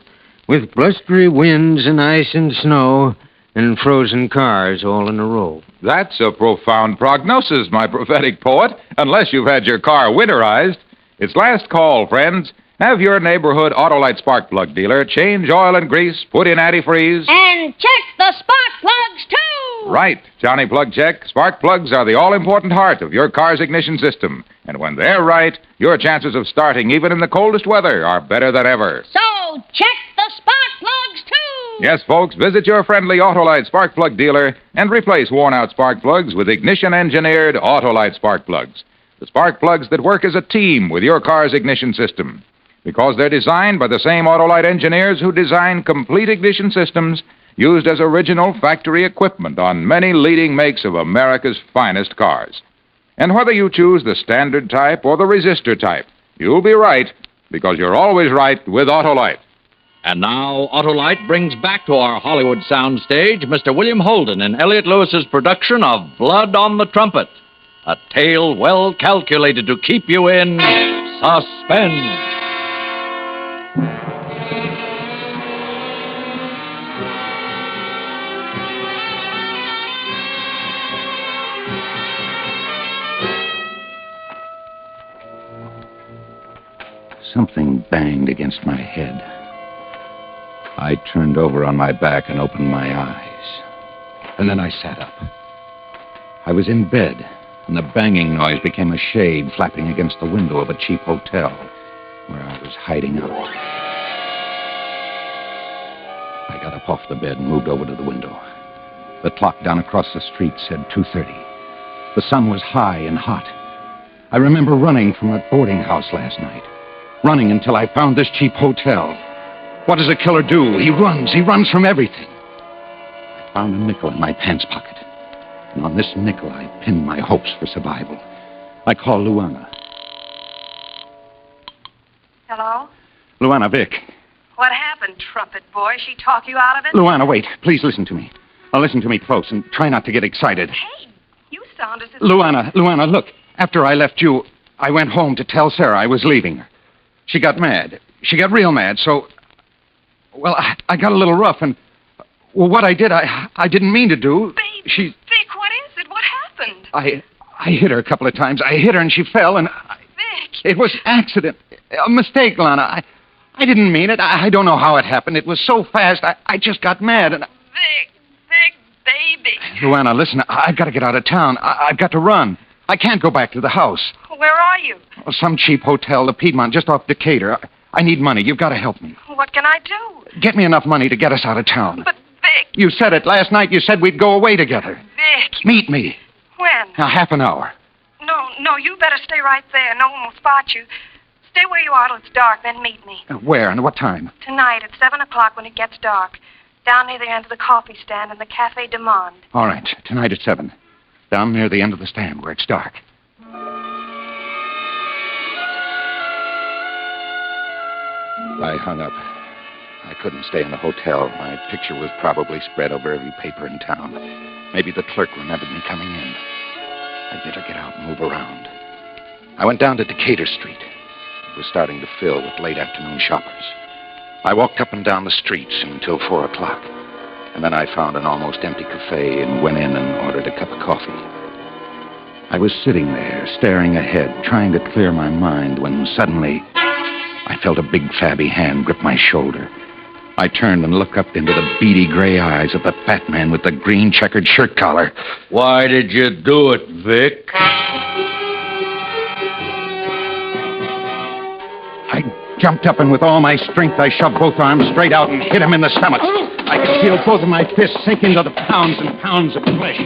With blustery winds and ice and snow and frozen cars all in a row.
That's a profound prognosis, my prophetic poet, unless you've had your car winterized. It's last call, friends. Have your neighborhood Autolite spark plug dealer change oil and grease, put in antifreeze.
And check the spark plugs, too!
Right, Johnny Plug Check. Spark plugs are the all-important heart of your car's ignition system. And when they're right, your chances of starting even in the coldest weather are better than ever.
So check the spark plugs, too!
Yes, folks, visit your friendly Autolite spark plug dealer and replace worn-out spark plugs with ignition-engineered Autolite spark plugs. The spark plugs that work as a team with your car's ignition system. Because they're designed by the same Autolite engineers who design complete ignition systems used as original factory equipment on many leading makes of America's finest cars. And whether you choose the standard type or the resistor type, you'll be right, because you're always right with Autolite.
And now, Autolite brings back to our Hollywood soundstage Mr. William Holden in Elliot Lewis's production of Blood on the Trumpet, a tale well calculated to keep you in suspense.
Something banged against my head. I turned over on my back and opened my eyes. And then I sat up. I was in bed, and the banging noise became a shade flapping against the window of a cheap hotel where I was hiding out. I got up off the bed and moved over to the window. The clock down across the street said 2:30. The sun was high and hot. I remember running from a boarding house last night. Running until I found this cheap hotel. What does a killer do? He runs from everything. I found a nickel in my pants pocket. And on this nickel, I pinned my hopes for survival. I called Luana.
Hello?
Luana, Vic.
What happened, Trumpet boy? She talk you out of it?
Luana, wait. Please listen to me. Now listen to me close and try not to get excited.
Hey, you sound as if...
Luana, look. After I left you, I went home to tell Sarah I was leaving her. She got mad. She got real mad, so... Well, I got a little rough, and... Well, what I did, I didn't mean to do.
Baby, Vic, what is it? What happened?
I hit her a couple of times. I hit her, and she fell, and...
Vic!
It was accident. A mistake, Lana. I didn't mean it. I don't know how it happened. It was so fast, I just got mad, and...
Vic, baby.
Luana, listen, I've got to get out of town. I've got to run. I can't go back to the house.
Where are you?
Some cheap hotel, the Piedmont, just off Decatur. I need money. You've got to help me.
What can I do?
Get me enough money to get us out of town.
But, Vic...
You said it last night. You said we'd go away together.
Vic...
Meet me.
When?
Now, half an hour.
No, you better stay right there. No one will spot you. Stay where you are till it's dark, then meet me.
Where and what time?
Tonight at 7 o'clock when it gets dark. Down near the end of the coffee stand in the Café de Monde.
All right, tonight at 7. Down near the end of the stand where it's dark. I hung up. I couldn't stay in the hotel. My picture was probably spread over every paper in town. Maybe the clerk remembered me coming in. I'd better get out and move around. I went down to Decatur Street. It was starting to fill with late afternoon shoppers. I walked up and down the streets until 4 o'clock. And then I found an almost empty cafe and went in and ordered a cup of coffee. I was sitting there, staring ahead, trying to clear my mind, when suddenly I felt a big, flabby hand grip my shoulder. I turned and looked up into the beady gray eyes of the fat man with the green checkered shirt collar.
Why did you do it, Vic?
I jumped up and with all my strength I shoved both arms straight out and hit him in the stomach. I could feel both of my fists sink into the pounds and pounds of flesh.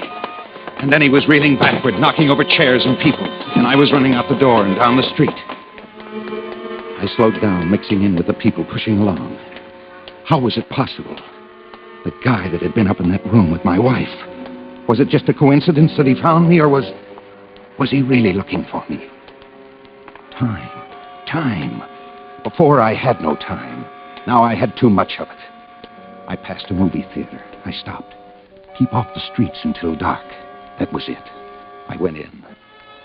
And then he was reeling backward, knocking over chairs and people. And I was running out the door and down the street. I slowed down, mixing in with the people pushing along. How was it possible? The guy that had been up in that room with my wife. Was it just a coincidence that he found me, or was he really looking for me? Time. Before I had no time. Now I had too much of it. I passed a movie theater. I stopped. Keep off the streets until dark. That was it. I went in.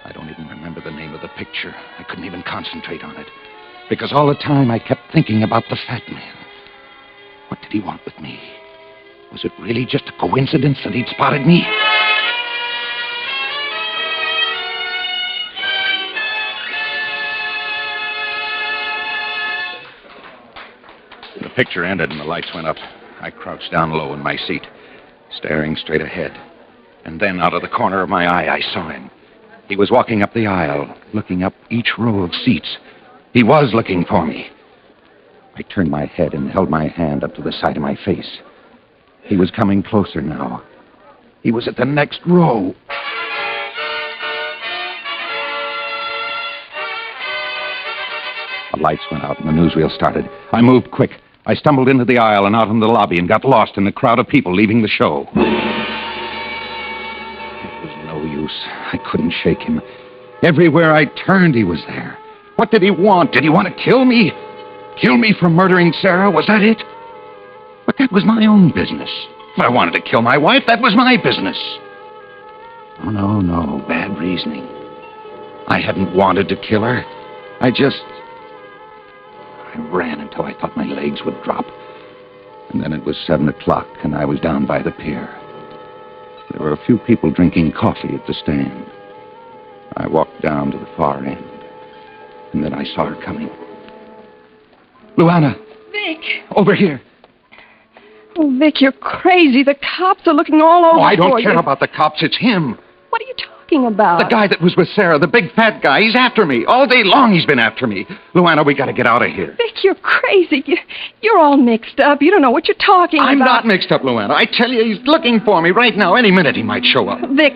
I don't even remember the name of the picture. I couldn't even concentrate on it. Because all the time I kept thinking about the fat man. What did he want with me? Was it really just a coincidence that he'd spotted me? The picture ended and the lights went up. I crouched down low in my seat, staring straight ahead. And then out of the corner of my eye, I saw him. He was walking up the aisle, looking up each row of seats. He was looking for me. I turned my head and held my hand up to the side of my face. He was coming closer now. He was at the next row. The lights went out and the newsreel started. I moved quick. I stumbled into the aisle and out in the lobby and got lost in the crowd of people leaving the show. It was no use. I couldn't shake him. Everywhere I turned, he was there. What did he want? Did he want to kill me? Kill me for murdering Sarah? Was that it? But that was my own business. If I wanted to kill my wife, that was my business. Oh, no. Bad reasoning. I hadn't wanted to kill her. I ran until I thought my legs would drop. And then it was 7 o'clock, and I was down by the pier. There were a few people drinking coffee at the stand. I walked down to the far end, and then I saw her coming. Luana!
Vic!
Over here.
Oh, Vic, you're crazy. The cops are looking all over
Oh, I don't
for
care
you.
about the cops. It's him.
What are you talking about?
The guy that was with Sarah, the big fat guy. He's after me. All day long he's been after me. Luana, we got to get out of here.
Vic, you're crazy. You're all mixed up. You don't know what you're talking about.
I'm not mixed up, Luana. I tell you, he's looking for me right now. Any minute he might show up.
Vic,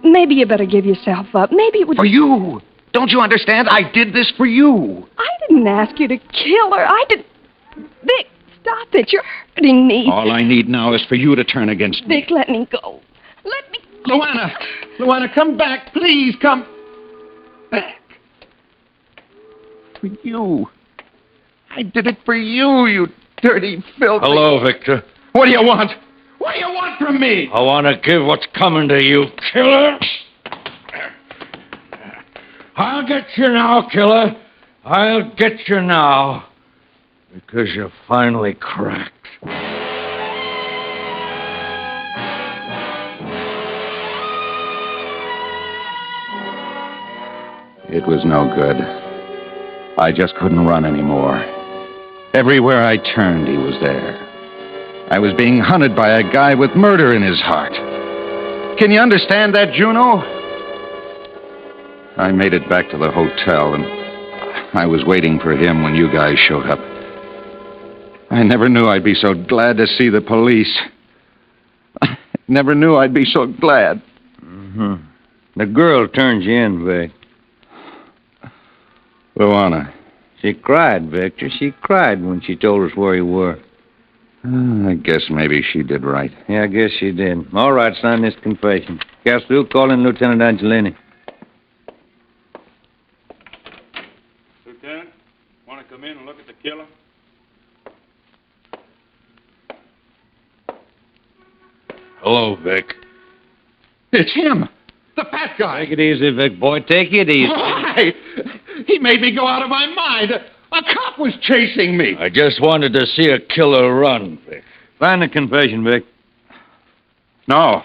maybe you better give yourself up. Maybe it would...
For you. Don't you understand? I did this for you.
I didn't ask you to kill her. I did... Vic, stop it. You're hurting me.
All I need now is for you to turn against me.
Vic, let me go. Let me go.
Luana, come back. Please, come back. For you. I did it for you, you dirty, filthy...
Hello, Victor.
What do you want? What do you want from me?
I want to give what's coming to you, killer. I'll get you now, killer. I'll get you now. Because you finally cracked.
It was no good. I just couldn't run anymore. Everywhere I turned, he was there. I was being hunted by a guy with murder in his heart. Can you understand that, Juno? I made it back to the hotel, and I was waiting for him when you guys showed up. I never knew I'd be so glad to see the police. I never knew I'd be so glad.
Mm-hmm. The girl turned you in, Vic.
Luana.
She cried, Victor. She cried when she told us where you were.
I guess maybe she did right.
Yeah, I guess she did. All right, sign this confession. Castile, call in Lieutenant Angelini.
Lieutenant, want to come in and look at the killer?
Hello, Vic.
It's him. The fat guy.
Take it easy, Vic, boy. Take it easy.
lie. He made me go out of my mind. A cop was chasing me.
I just wanted to see a killer run, Vic.
Find the confession, Vic.
No,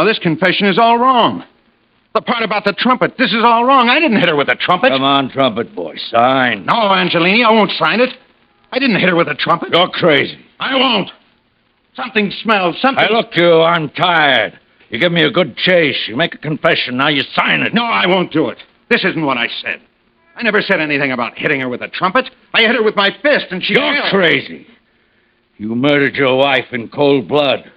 this confession is all wrong. The part about the trumpet, this is all wrong. I didn't hit her with a trumpet.
Come on, trumpet boy, sign.
No, Angelini, I won't sign it. I didn't hit her with a trumpet.
You're crazy.
I won't. Something smells, something...
Hey, look, you, I'm tired. You give me a good chase. You make a confession. Now you sign it.
No, I won't do it. This isn't what I said. I never said anything about hitting her with a trumpet. I hit her with my fist, and she...
You're crazy. You murdered your wife in cold blood.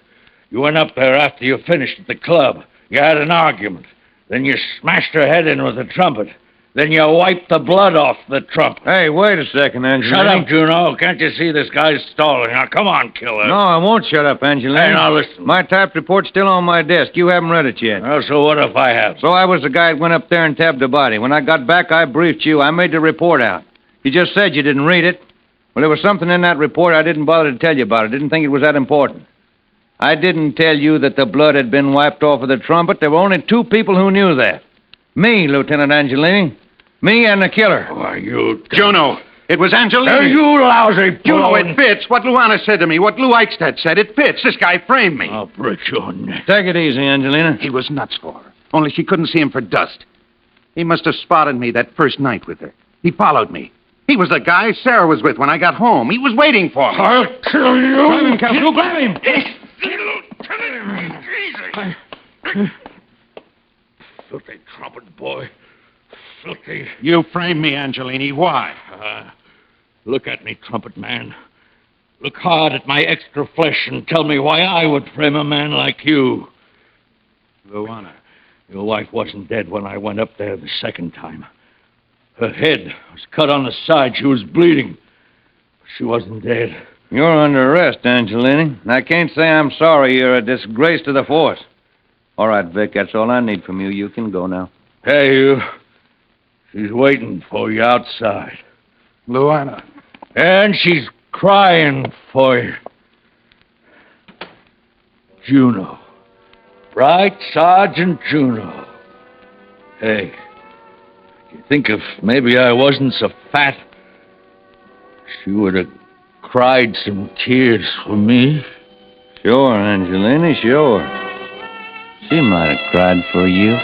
You went up there after you finished at the club. You had an argument. Then you smashed her head in with a trumpet. Then you wiped the blood off the trumpet.
Hey, wait a second, Angelini.
Shut up, Juno. Can't you see this guy's stalling? Now, come on, killer.
No, I won't shut up, Angelini.
Hey, now, listen.
My typed report's still on my desk. You haven't read it yet.
Well, so what if I have?
So I was the guy that went up there and tabbed the body. When I got back, I briefed you. I made the report out. You just said you didn't read it. Well, there was something in that report I didn't bother to tell you about. I didn't think it was that important. I didn't tell you that the blood had been wiped off of the trumpet. There were only two people who knew that. Me, Lieutenant Angelini. Me and the killer.
Why, you...
Juno, it was Angelini.
Hey, you lousy...
Juno, it fits. What Luana said to me, what Lou Eichstadt said, it fits. This guy framed me.
I'll break your neck.
Take it easy, Angelina.
He was nuts for her. Only she couldn't see him for dust. He must have spotted me that first night with her. He followed me. He was the guy Sarah was with when I got home. He was waiting for me.
I'll kill you.
Grab him, Captain. Grab him.
Filthy trumpet boy. Filthy.
You framed me, Angelini. Why?
Look at me, trumpet man. Look hard at my extra flesh and tell me why I would frame a man like you.
Luana.
Your wife wasn't dead when I went up there the second time. Her head was cut on the side. She was bleeding. She wasn't dead.
You're under arrest, Angelini. I can't say I'm sorry. You're a disgrace to the force. All right, Vic, that's all I need from you. You can go now.
Hey, you. She's waiting for you outside.
Luana.
And she's crying for you. Juno. Right, Sergeant Juno. Hey, you think if maybe I wasn't so fat, she would have cried some tears for me?
Sure, Angelini, sure. She might have cried for you.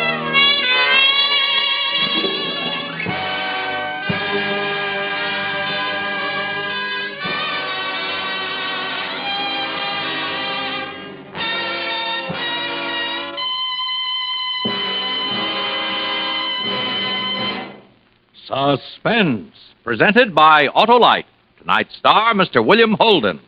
Suspense, presented by Autolite. Tonight's star, Mr. William Holden.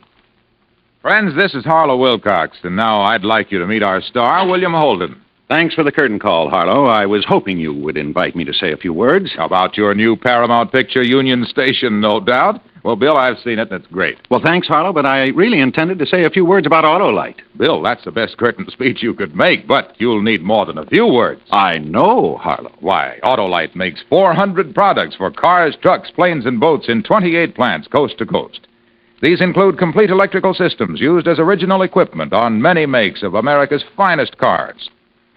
Friends, this is Harlow Wilcox, and now I'd like you to meet our star, William Holden.
Thanks for the curtain call, Harlow. I was hoping you would invite me to say a few words.
About your new Paramount picture, Union Station, no doubt. Well, Bill, I've seen it, and it's great.
Well, thanks, Harlow, but I really intended to say a few words about Autolite.
Bill, that's the best curtain speech you could make, but you'll need more than a few words.
I know, Harlow.
Why, Autolite makes 400 products for cars, trucks, planes, and boats in 28 plants coast to coast. These include complete electrical systems used as original equipment on many makes of America's finest cars.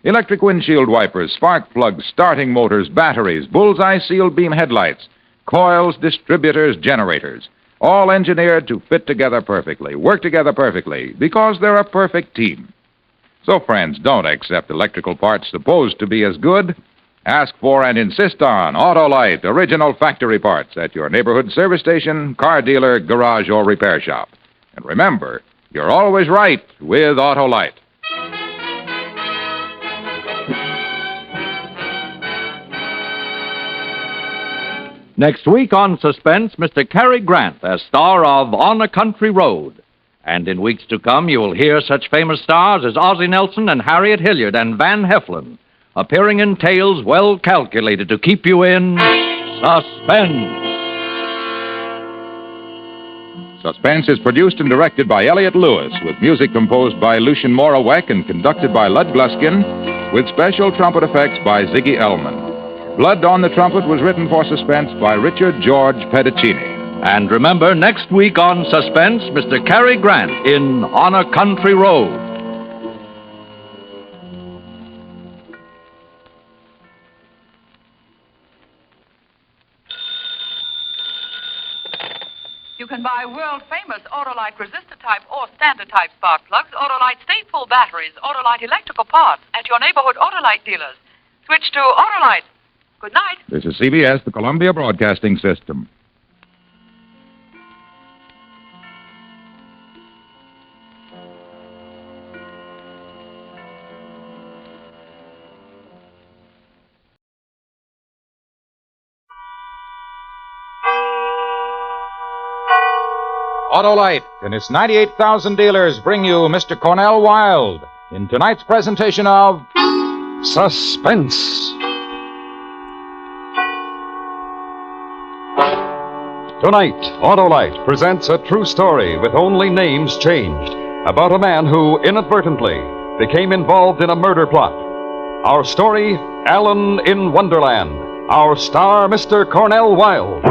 Electric windshield wipers, spark plugs, starting motors, batteries, bullseye sealed beam headlights, coils, distributors, generators, all engineered to fit together perfectly, work together perfectly, because they're a perfect team. So, friends, don't accept electrical parts supposed to be as good. Ask for and insist on Autolite original factory parts at your neighborhood service station, car dealer, garage, or repair shop. And remember, you're always right with Autolite.
Next week on Suspense, Mr. Cary Grant as star of On a Country Road. And in weeks to come, you will hear such famous stars as Ozzie Nelson and Harriet Hilliard and Van Heflin, appearing in tales well calculated to keep you in suspense.
Suspense is produced and directed by Elliott Lewis, with music composed by Lucien Morawek and conducted by Lud Gluskin, with special trumpet effects by Ziggy Elman. Blood on the Trumpet was written for Suspense by Richard George Pedicini.
And remember, next week on Suspense, Mr. Cary Grant in On a Country Road.
You can buy world-famous Autolite resistor-type or standard-type spark plugs, Autolite stateful batteries, Autolite electrical parts at your neighborhood Autolite dealers. Switch to Autolite. Good night.
This is CBS, the Columbia Broadcasting System.
Autolite and its 98,000 dealers bring you Mr. Cornell Wilde in tonight's presentation of
Suspense. Tonight, Autolite presents a true story with only names changed about a man who inadvertently became involved in a murder plot. Our story, Alan in Wonderland. Our star, Mr. Cornell Wilde.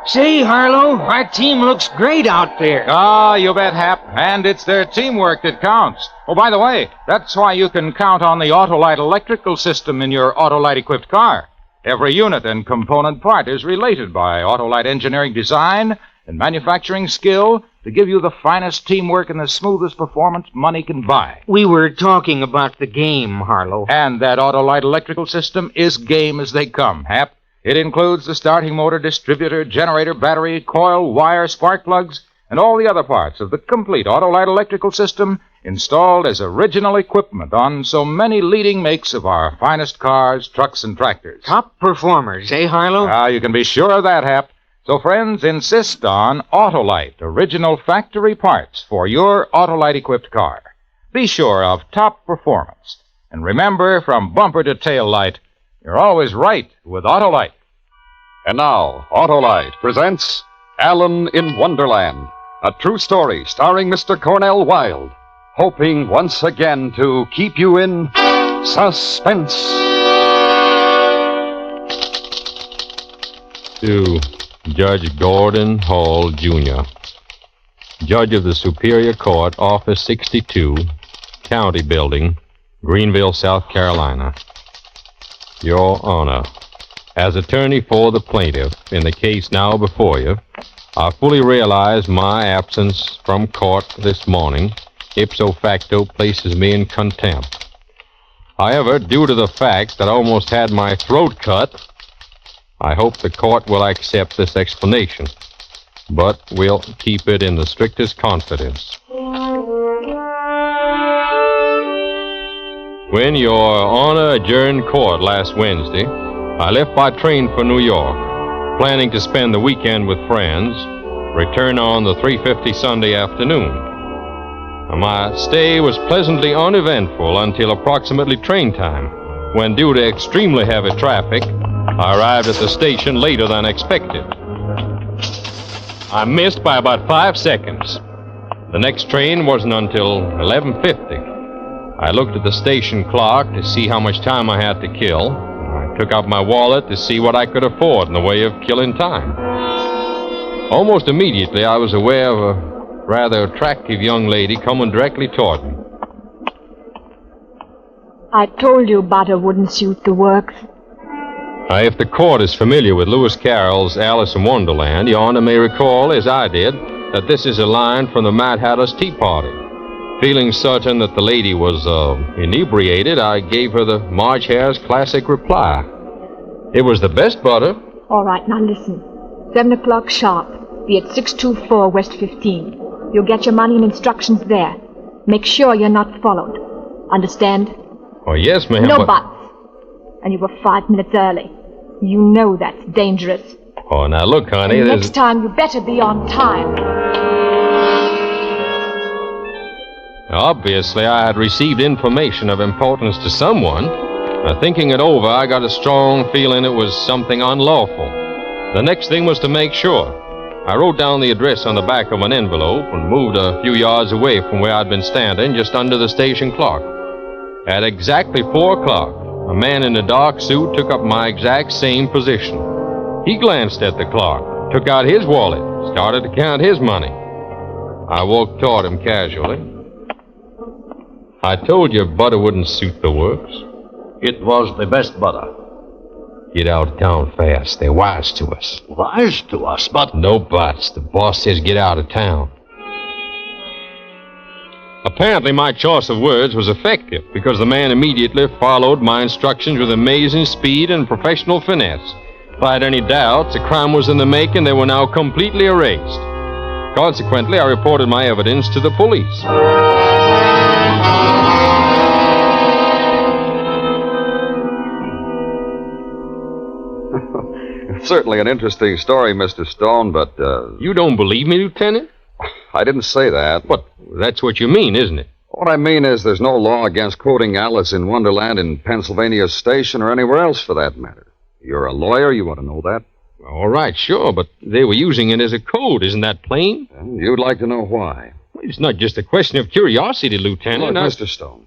Say, Harlow, our team looks great out there.
Ah, you bet, Hap. And it's their teamwork that counts. Oh, by the way, that's why you can count on the Autolite electrical system in your Autolite-equipped car. Every unit and component part is related by Autolite engineering design and manufacturing skill to give you the finest teamwork and the smoothest performance money can buy.
We were talking about the game, Harlow.
And that Autolite electrical system is game as they come, Hap. It includes the starting motor, distributor, generator, battery, coil, wire, spark plugs, and all the other parts of the complete Autolite electrical system installed as original equipment on so many leading makes of our finest cars, trucks, and tractors.
Top performers, eh, Harlow?
Ah, you can be sure of that, Hap. So, friends, insist on Autolite, original factory parts for your Autolite-equipped car. Be sure of top performance. And remember, from bumper to tail light, you're always right with Autolite.
And now, Autolite presents Alan in Wonderland, a true story starring Mr. Cornell Wilde, hoping once again to keep you in suspense.
To Judge Gordon Hall, Jr., Judge of the Superior Court, Office 62, County Building, Greenville, South Carolina. Your Honor, as attorney for the plaintiff in the case now before you, I fully realize my absence from court this morning, ipso facto, places me in contempt. However, due to the fact that I almost had my throat cut, I hope the court will accept this explanation, but we'll keep it in the strictest confidence. When Your Honor adjourned court last Wednesday, I left by train for New York, planning to spend the weekend with friends, return on the 3:50 Sunday afternoon. My stay was pleasantly uneventful until approximately train time, when due to extremely heavy traffic, I arrived at the station later than expected. I missed by about 5 seconds. The next train wasn't until 11:50. I looked at the station clock to see how much time I had to kill. I took out my wallet to see what I could afford in the way of killing time. Almost immediately, I was aware of a rather attractive young lady coming directly toward me.
I told you butter wouldn't suit the works.
If the court is familiar with Lewis Carroll's Alice in Wonderland, Your Honor may recall, as I did, that this is a line from the Mad Hatter's Tea Party. Feeling certain that the lady was inebriated, I gave her the Marge Hare's classic reply. It was the best butter.
All right, now listen. 7 o'clock sharp. Be at 624 West 15. You'll get your money and instructions there. Make sure you're not followed. Understand?
Oh, yes, ma'am.
No buts. And you were 5 minutes early. You know that's dangerous.
Oh, now look, honey,
And next time you better be on time.
Obviously, I had received information of importance to someone. Thinking it over, I got a strong feeling it was something unlawful. The next thing was to make sure. I wrote down the address on the back of an envelope and moved a few yards away from where I'd been standing, just under the station clock. At exactly 4 o'clock, a man in a dark suit took up my exact same position. He glanced at the clock, took out his wallet, started to count his money. I walked toward him casually. I told you butter wouldn't suit the works.
It was the best butter.
Get out of town fast. They're wise to us.
Wise to us, but...
No buts. The boss says get out of town. Apparently, my choice of words was effective because the man immediately followed my instructions with amazing speed and professional finesse. If I had any doubts the crime was in the making, they were now completely erased. Consequently, I reported my evidence to the police.
It's certainly an interesting story, Mr. Stone, but,
You don't believe me, Lieutenant?
I didn't say that.
But that's what you mean, isn't it?
What I mean is there's no law against quoting Alice in Wonderland in Pennsylvania Station or anywhere else for that matter. You're a lawyer, you want to know that?
All right, sure, but they were using it as a code. Isn't that plain?
You'd like to know why.
It's not just a question of curiosity, Lieutenant.
Look, Mr. Stone,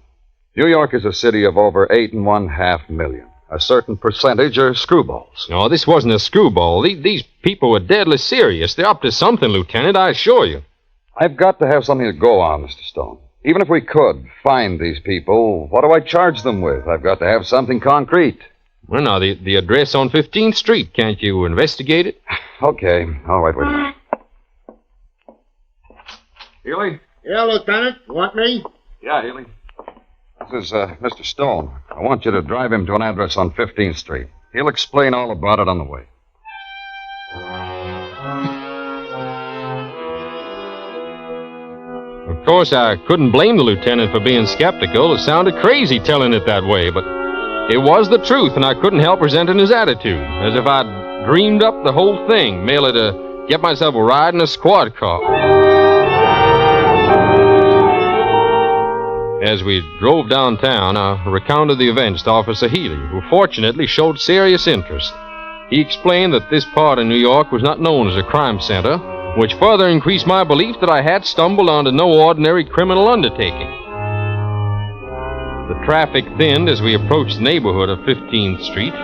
New York is a city of over 8.5 million. A certain percentage are screwballs.
No, this wasn't a screwball. These people were deadly serious. They're up to something, Lieutenant, I assure you.
I've got to have something to go on, Mr. Stone. Even if we could find these people, what do I charge them with? I've got to have something concrete.
Well, now, the address on 15th Street. Can't you investigate it?
Okay. All right, wait a minute. Healy?
Yeah, Lieutenant. You want me?
Yeah, Healy. This is Mr. Stone. I want you to drive him to an address on 15th Street. He'll explain all about it on the way.
Of course, I couldn't blame the lieutenant for being skeptical. It sounded crazy telling it that way, but it was the truth, and I couldn't help resenting his attitude, as if I'd dreamed up the whole thing, merely to get myself a ride in a squad car. As we drove downtown, I recounted the events to Officer Healy, who fortunately showed serious interest. He explained that this part of New York was not known as a crime center, which further increased my belief that I had stumbled onto no ordinary criminal undertaking. The traffic thinned as we approached the neighborhood of 15th Street.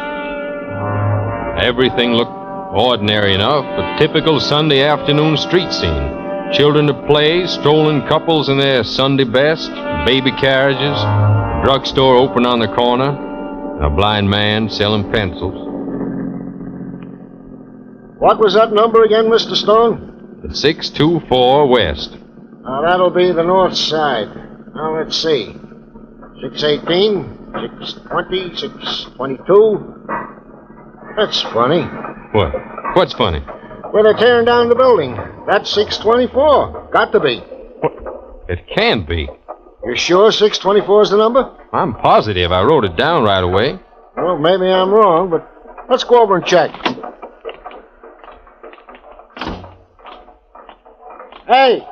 Everything looked ordinary enough, a typical Sunday afternoon street scene. Children at play, strolling couples in their Sunday best, baby carriages, a drugstore open on the corner, and a blind man selling pencils.
What was that number again, Mr. Stone?
The 624 West.
Now, that'll be the north side. Now, let's see. 618, 620, 622. That's funny.
What? What's funny?
Well, they're tearing down the building. That's 624. Got to be.
It can't be.
You sure 624 is the number?
I'm positive. I wrote it down right away.
Well, maybe I'm wrong, but let's go over and check. Hey!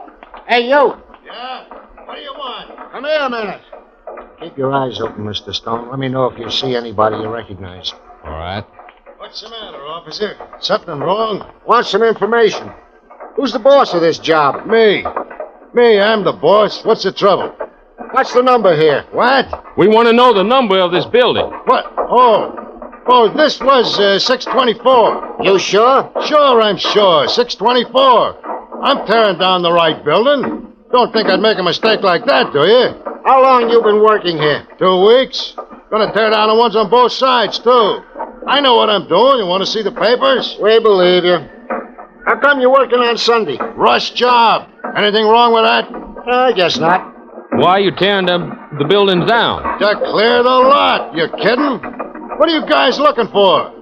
Hey, you! Yeah? What do you want? Come here a minute. Keep your eyes open, Mr. Stone. Let me know if you see anybody you recognize.
All right.
What's the matter, officer? Something wrong? Want some information. Who's the boss of this job? Me. Me, I'm the boss. What's the trouble? What's the number here? What?
We want to know the number of this building.
What? Oh, this was 624. You sure? Sure, I'm sure. 624. I'm tearing down the right building. Don't think I'd make a mistake like that, do you? How long you been working here? 2 weeks. Gonna tear down the ones on both sides, too. I know what I'm doing. You want to see the papers? We believe you. How come you're working on Sunday? Rush job. Anything wrong with that? I guess not.
Why are you tearing the buildings down?
To clear the lot. You kidding? What are you guys looking for?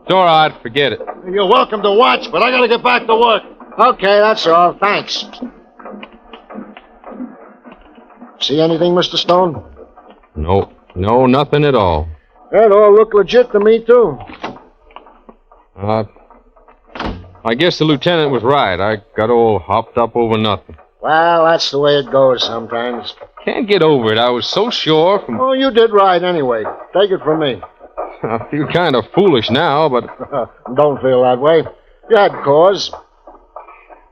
It's all right. Forget it.
You're welcome to watch, but I gotta get back to work. Okay, that's all. Thanks. See anything, Mr. Stone?
No, nothing at all.
That all looked legit to me, too.
I guess the lieutenant was right. I got all hopped up over nothing.
Well, that's the way it goes sometimes.
Can't get over it. I was so sure from...
Oh, you did right anyway. Take it from me.
I feel kind of foolish now, but...
Don't feel that way. You had cause.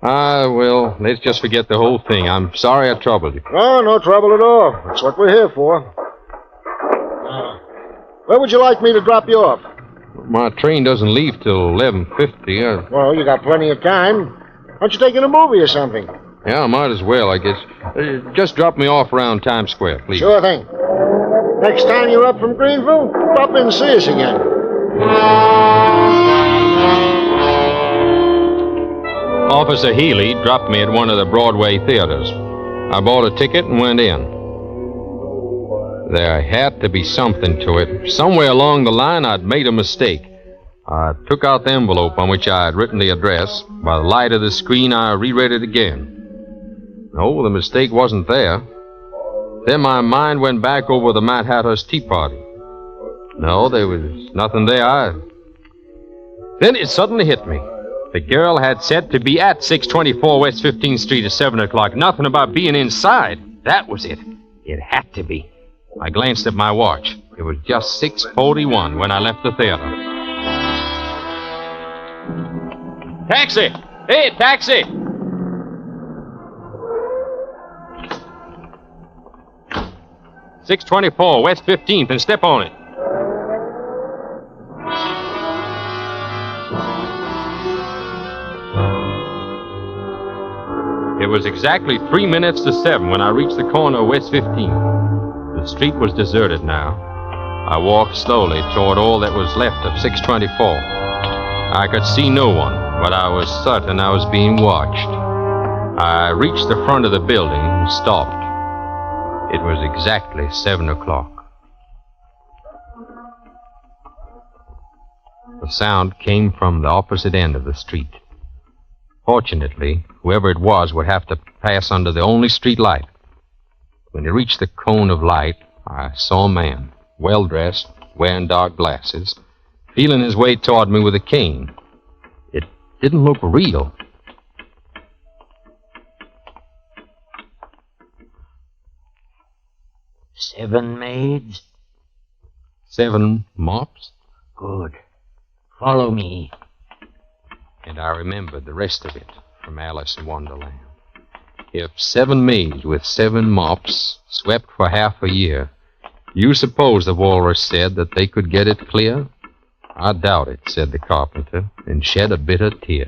Well, let's just forget the whole thing. I'm sorry I troubled you.
Oh, no trouble at all. That's what we're here for. Where would you like me to drop you off?
My train doesn't leave till 11:50.
Well, you got plenty of time. Why don't you take in a movie or something?
Yeah, I might as well, I guess. Just drop me off around Times Square, please.
Sure thing. Next time you're up from Greenville, drop in and see us again.
Officer Healy dropped me at one of the Broadway theaters. I bought a ticket and went in. There had to be something to it. Somewhere along the line, I'd made a mistake. I took out the envelope on which I had written the address. By the light of the screen, I reread it again. No, the mistake wasn't there. Then my mind went back over the Mad Hatter's Tea Party. No, there was nothing there. Then it suddenly hit me. The girl had said to be at 624 West 15th Street at 7 o'clock. Nothing about being inside. That was it. It had to be. I glanced at my watch. It was just 6:41 when I left the theater. Taxi! Hey, taxi! $624 West 15th and step on it. It was exactly 3 minutes to 7 when I reached the corner of West 15th. The street was deserted now. I walked slowly toward all that was left of 624. I could see no one, but I was certain I was being watched. I reached the front of the building and stopped. It was exactly 7 o'clock. The sound came from the opposite end of the street. Fortunately, whoever it was would have to pass under the only street light. When he reached the cone of light, I saw a man, well-dressed, wearing dark glasses, feeling his way toward me with a cane. It didn't look real.
Seven maids?
7 mops?
Good. Follow me.
And I remembered the rest of it from Alice in Wonderland. If 7 maids with 7 mops swept for half a year, you suppose the walrus said that they could get it clear? I doubt it, said the carpenter, and shed a bitter tear.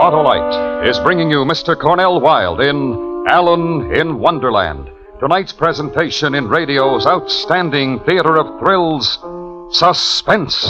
Autolite is bringing you Mr. Cornell Wilde in Alan in Wonderland. Tonight's presentation in radio's outstanding theater of thrills, Suspense.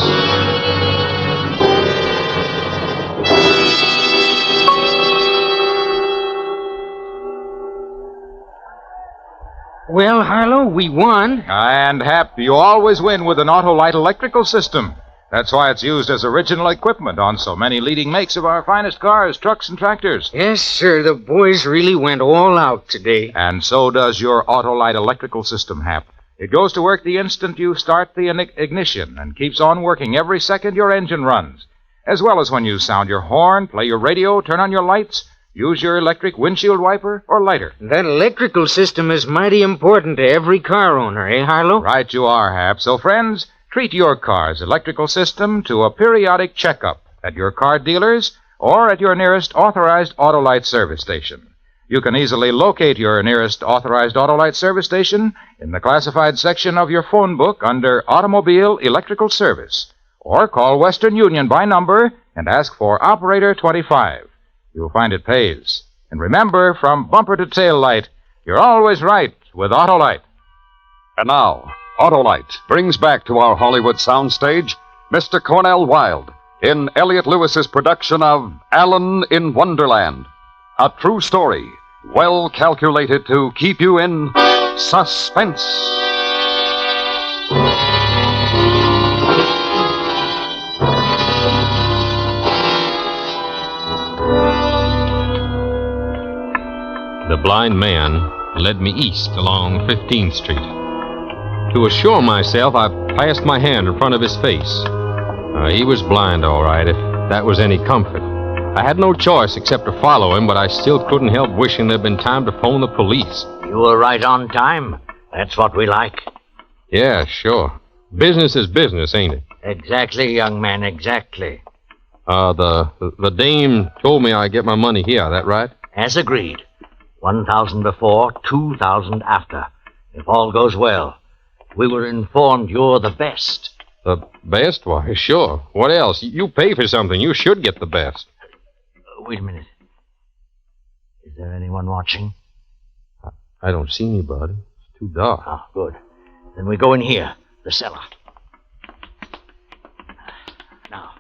Well, Harlow, we won.
And Hap, you always win with an Autolite electrical system. That's why it's used as original equipment on so many leading makes of our finest cars, trucks, and tractors.
Yes, sir. The boys really went all out today.
And so does your Autolite electrical system, Hap. It goes to work the instant you start the ignition and keeps on working every second your engine runs. As well as when you sound your horn, play your radio, turn on your lights, use your electric windshield wiper, or lighter.
That electrical system is mighty important to every car owner, eh, Harlow?
Right you are, Hap. So, friends, treat your car's electrical system to a periodic checkup at your car dealers or at your nearest authorized Autolite service station. You can easily locate your nearest authorized Autolite service station in the classified section of your phone book under Automobile Electrical Service, or call Western Union by number and ask for Operator 25. You'll find it pays. And remember, from bumper to tail light, you're always right with Autolite.
And now, Autolite brings back to our Hollywood soundstage Mr. Cornell Wilde in Elliot Lewis's production of Alan in Wonderland. A true story, well calculated to keep you in suspense.
The blind man led me east along 15th Street. To assure myself, I passed my hand in front of his face. He was blind, all right, if that was any comfort. I had no choice except to follow him, but I still couldn't help wishing there'd been time to phone the police.
You were right on time. That's what we like.
Yeah, sure. Business is business, ain't it?
Exactly, young man, exactly.
The dame told me I'd get my money here, that right?
As agreed. 1,000 before, 2,000 after. If all goes well. We were informed you're the best.
The best? Why, sure. What else? You pay for something. You should get the best.
Wait a minute. Is there anyone watching?
I don't see anybody. It's too dark.
Ah, good. Then we go in here, the cellar. Now,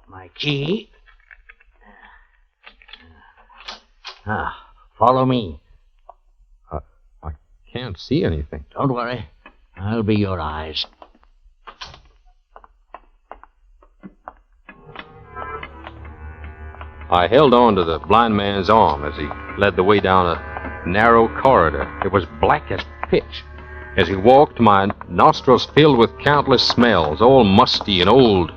my key. Follow me.
I can't see anything.
Don't worry. I'll be your eyes.
I held on to the blind man's arm as he led the way down a narrow corridor. It was black as pitch. As he walked, my nostrils filled with countless smells, all musty and old.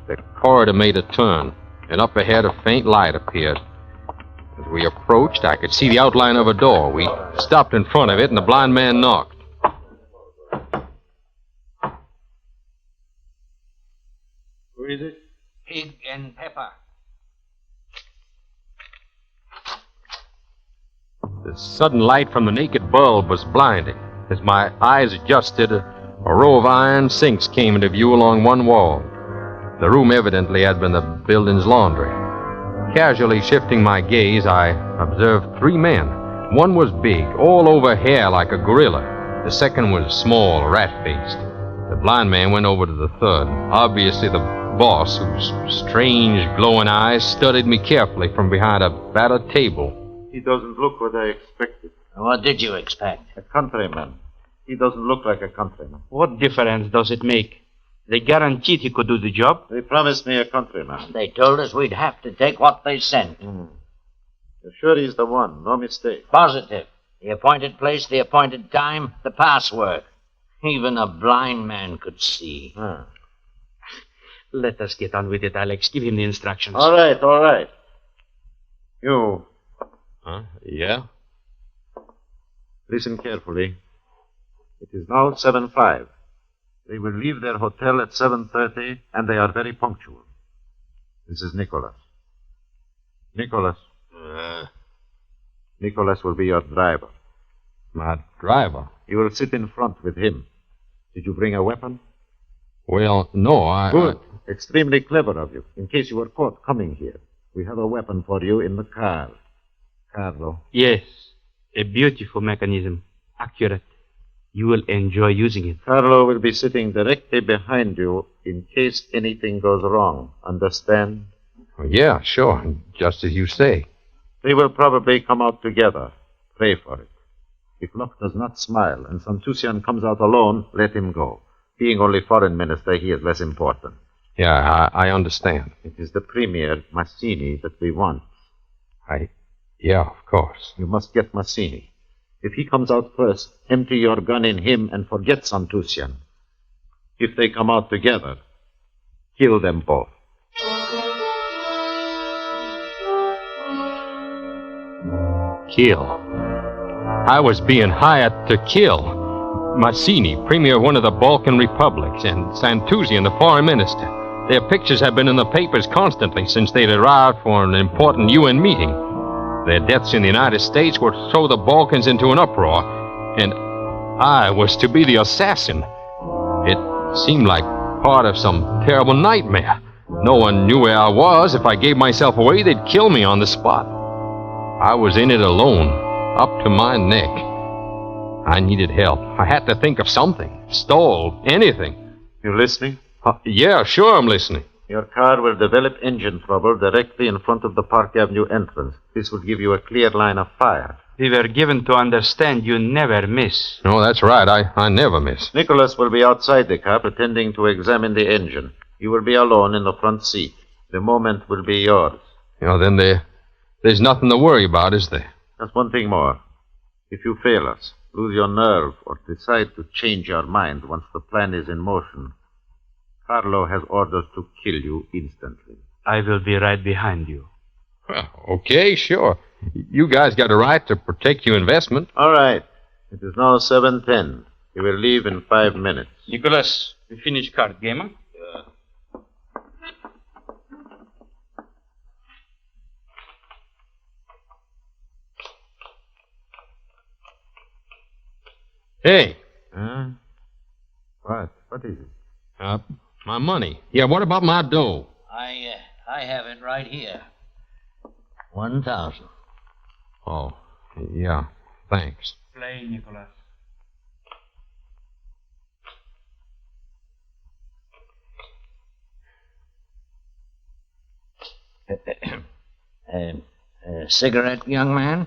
The corridor made a turn, and up ahead a faint light appeared. As we approached, I could see the outline of a door. We stopped in front of it, and the blind man knocked.
Who is it? Pig and Pepper.
The sudden light from the naked bulb was blinding. As my eyes adjusted, a row of iron sinks came into view along one wall. The room evidently had been the building's laundry. Casually shifting my gaze, I observed three men. One was big, all over hair like a gorilla. The second was small, rat-faced. The blind man went over to the third, obviously the boss, whose strange, glowing eyes studied me carefully from behind a battered table.
He doesn't look what I expected.
What did you expect?
A countryman. He doesn't look like a countryman.
What difference does it make? They guaranteed he could do the job.
They promised me a countryman.
They told us we'd have to take what they sent.
You're sure he's the one? No mistake.
Positive. The appointed place, the appointed time, the password. Even a blind man could see.
Let us get on with it, Alex. Give him the instructions.
All right. You.
Huh? Yeah?
Listen carefully. It is now 7:05. They will leave their hotel at 7:30, and they are very punctual. This is Nicholas. Nicholas will be your driver.
My driver?
You will sit in front with him. Did you bring a weapon?
Well, no,
Good. Extremely clever of you. In case you were caught coming here, we have a weapon for you in the car. Carlo.
Yes. A beautiful mechanism. Accurate. You will enjoy using it.
Carlo will be sitting directly behind you in case anything goes wrong. Understand?
Yeah, sure. Just as you say.
They will probably come out together. Pray for it. If luck does not smile and Santusian comes out alone, let him go. Being only foreign minister, he is less important.
Yeah, I understand.
It is the Premier, Mazzini, that we want.
Yeah, of course.
You must get Mazzini. If he comes out first, empty your gun in him and forget Santusian. If they come out together, kill them both.
Kill. I was being hired to kill. Mazzini, premier of one of the Balkan republics, and Santusian, the foreign minister. Their pictures have been in the papers constantly since they'd arrived for an important UN meeting. Their deaths in the United States would throw the Balkans into an uproar, and I was to be the assassin. It seemed like part of some terrible nightmare. No one knew where I was. If I gave myself away, they'd kill me on the spot. I was in it alone, up to my neck. I needed help. I had to think of something. Stall, anything.
You listening?
Yeah, sure I'm listening.
Your car will develop engine trouble directly in front of the Park Avenue entrance. This will give you a clear line of fire.
We were given to understand you never miss.
No, that's right. I never miss.
Nicholas will be outside the car pretending to examine the engine. You will be alone in the front seat. The moment will be yours.
Then there's nothing to worry about, is there?
Just one thing more. If you fail us, lose your nerve, or decide to change your mind once the plan is in motion, Carlo has orders to kill you instantly.
I will be right behind you.
Well, okay, sure. You guys got a right to protect your investment.
All right. It is now 7:10. He will leave in 5 minutes.
Nicholas, we finish card game, huh?
Hey.
What? What is it?
My money. Yeah, what about my dough?
I have it right here. 1,000.
Oh, yeah. Thanks.
Play, Nicholas.
Cigarette, young man?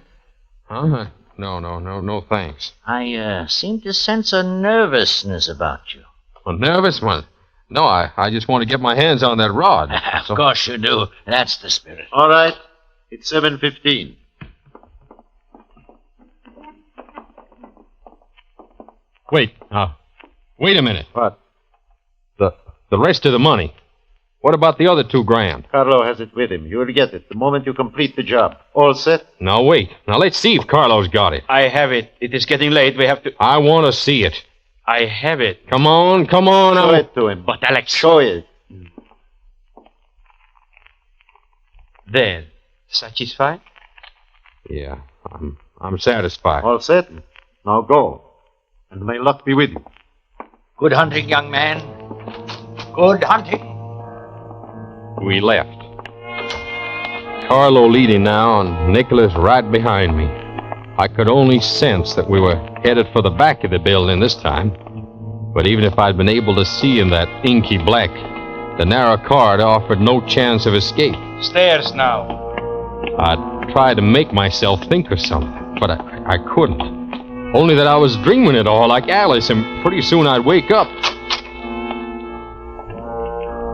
Huh? No, thanks.
I seem to sense a nervousness about you.
A nervous one? No, I just want to get my hands on that rod.
Of course you do. That's the spirit.
All right. It's 7:15.
Wait a minute.
What?
The rest of the money. What about the other $2,000?
Carlo has it with him. You'll get it the moment you complete the job. All set?
Now, wait. Now, let's see if Carlo's got it.
I have it. It is getting late. We have to...
I want to see it.
I have it.
Come on.
Show it to him.
But, Alex...
Show it.
There. Satisfied?
Yeah, I'm satisfied.
All set? Now go. And may luck be with you.
Good hunting, young man. Good hunting.
We left. Carlo leading now, and Nicholas right behind me. I could only sense that we were headed for the back of the building this time. But even if I'd been able to see in that inky black, the narrow corridor offered no chance of escape.
Stairs now.
I tried to make myself think of something, but I couldn't. Only that I was dreaming it all like Alice, and pretty soon I'd wake up.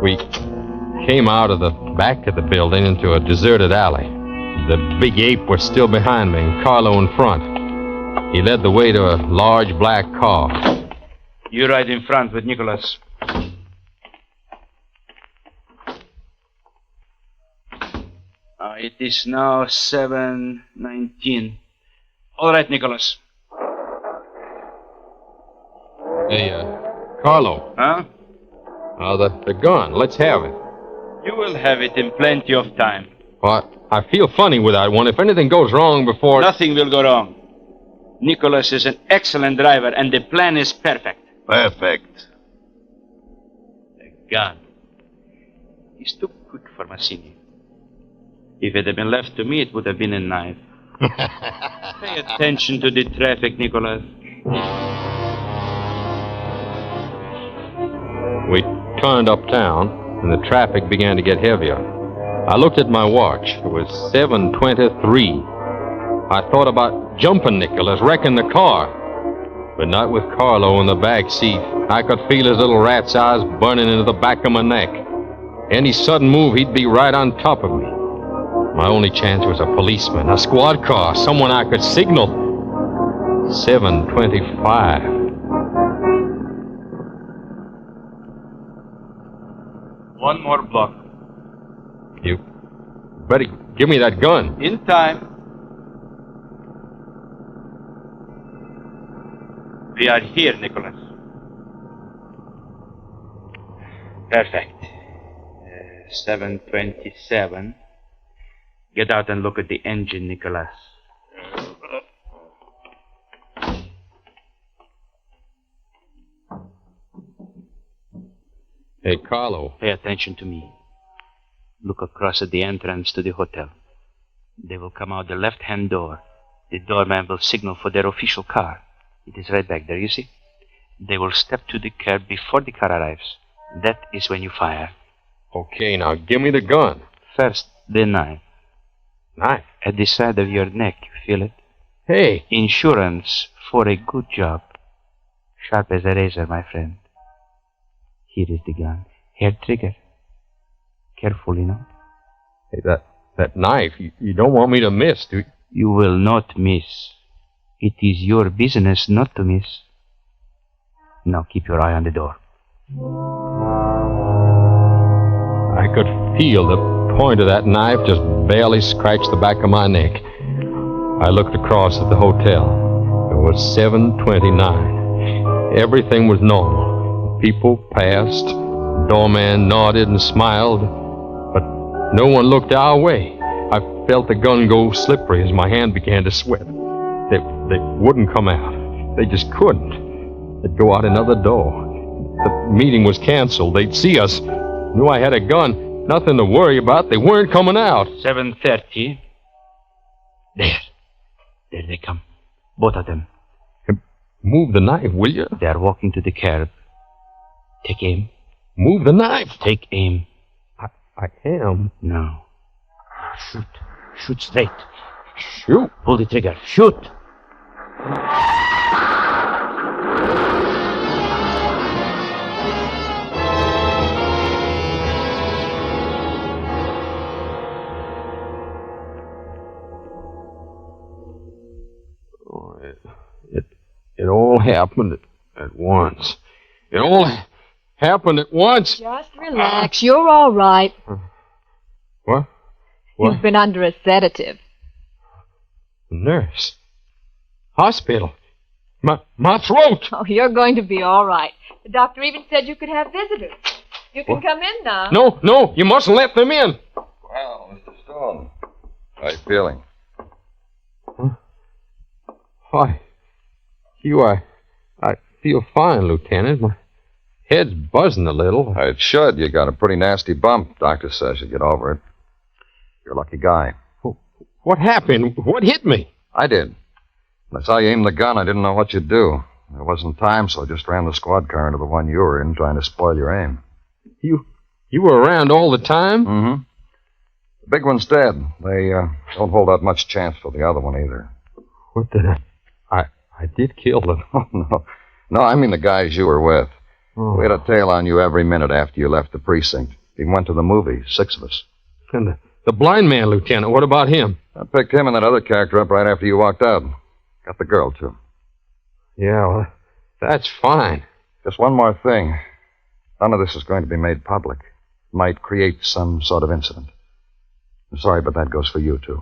We came out of the back of the building into a deserted alley. The big ape was still behind me, and Carlo in front. He led the way to a large black car.
You ride in front with Nicholas. It is now 7:19. All right, Nicholas.
Hey, Carlo.
Huh?
The gun. Let's have it.
You will have it in plenty of time.
Well, I feel funny without one. If anything goes wrong before...
Nothing will go wrong. Nicholas is an excellent driver, and the plan is perfect.
Perfect.
The gun. He's too quick for Massini. If it had been left to me, it would have been a knife. Pay attention to the traffic, Nicholas.
We turned uptown, and the traffic began to get heavier. I looked at my watch. It was 7:23. I thought about jumping Nicholas, wrecking the car. But not with Carlo in the back seat. I could feel his little rat's eyes burning into the back of my neck. Any sudden move, he'd be right on top of me. My only chance was a policeman, a squad car, someone I could signal. 7:25.
One more block.
You better give me that gun.
In time. We are here, Nicholas. Perfect. 7:27. Get out and look at the engine, Nicholas.
Hey, Carlo.
Pay attention to me. Look across at the entrance to the hotel. They will come out the left-hand door. The doorman will signal for their official car. It is right back there, you see? They will step to the curb before the car arrives. That is when you fire.
Okay, now give me the gun.
First, the knife.
Knife?
At the side of your neck, you feel it?
Hey!
Insurance for a good job. Sharp as a razor, my friend. Here is the gun. Hair trigger. Careful, you know.
Hey, that knife, you don't want me to miss, do you?
You will not miss. It is your business not to miss. Now keep your eye on the door.
I could feel the point of that knife just barely scratch the back of my neck. I looked across at the hotel. It was 7:29. Everything was normal. People passed. Doorman nodded and smiled. But no one looked our way. I felt the gun go slippery as my hand began to sweat. They wouldn't come out. They just couldn't. They'd go out another door. The meeting was canceled. They'd see us. Knew I had a gun. Nothing to worry about. They weren't coming out.
7:30. There they come. Both of them.
Move the knife, will you?
They are walking to the curb. Take aim.
Move the knife.
Take aim.
I am.
No. Shoot. Shoot straight.
Shoot.
Pull the trigger. Shoot.
Oh, it all happened at once. It all happened at once.
Just relax. You're all right.
What?
You've been under a sedative.
Nurse. Hospital. My throat.
Oh, you're going to be all right. The doctor even said you could have visitors. You can come in now.
No, you mustn't let them in.
Well, Mr. Stone, how you feeling?
Why, I feel fine, Lieutenant. My head's buzzing a little.
It should. You got a pretty nasty bump. Doctor says you'll get over it. You're a lucky guy.
What happened? What hit me?
I did. When I saw you aim the gun, I didn't know what you'd do. There wasn't time, so I just ran the squad car into the one you were in, trying to spoil your aim.
You were around all the time?
Mm-hmm. The big one's dead. They don't hold out much chance for the other one either.
What did I did kill them.
Oh, no. No, I mean the guys you were with.
Oh.
We had a tail on you every minute after you left the precinct. Even went to the movie, 6 of us.
And the blind man, Lieutenant, what about him?
I picked him and that other character up right after you walked out. Got the girl, too.
Yeah, well, that's fine.
Just one more thing. None of this is going to be made public. It might create some sort of incident. I'm sorry, but that goes for you, too.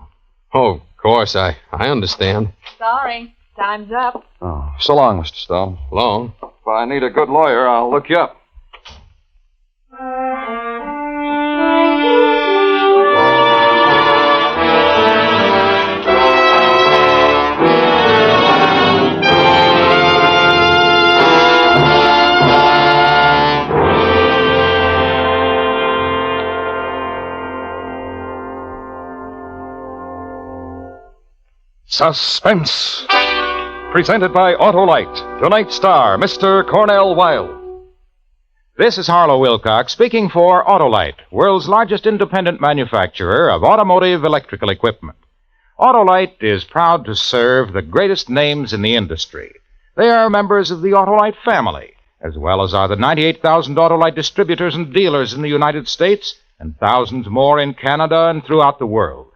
Oh, of course, I understand.
Sorry. Time's up.
Oh, so long, Mr. Stone.
Long.
If I need a good lawyer, I'll look you up. Suspense. Presented by Autolite. Tonight's star, Mr. Cornell Wilde.
This is Harlow Wilcox speaking for Autolite, world's largest independent manufacturer of automotive electrical equipment. Autolite is proud to serve the greatest names in the industry. They are members of the Autolite family, as well as are the 98,000 Autolite distributors and dealers in the United States and thousands more in Canada and throughout the world.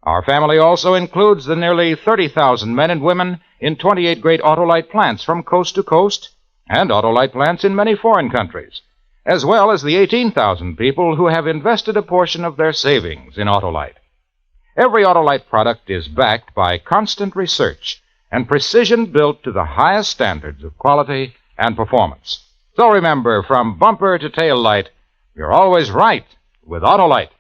Our family also includes the nearly 30,000 men and women in 28 great Autolite plants from coast to coast and Autolite plants in many foreign countries, as well as the 18,000 people who have invested a portion of their savings in Autolite. Every Autolite product is backed by constant research and precision built to the highest standards of quality and performance. So remember, from bumper to tail light, you're always right with Autolite.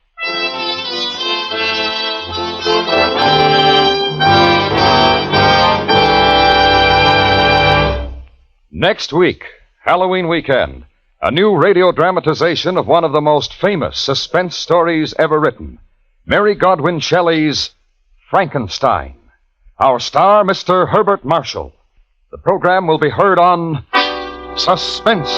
Next week, Halloween weekend, a new radio dramatization of one of the most famous suspense stories ever written, Mary Godwin Shelley's Frankenstein. Our star, Mr. Herbert Marshall. The program will be heard on Suspense.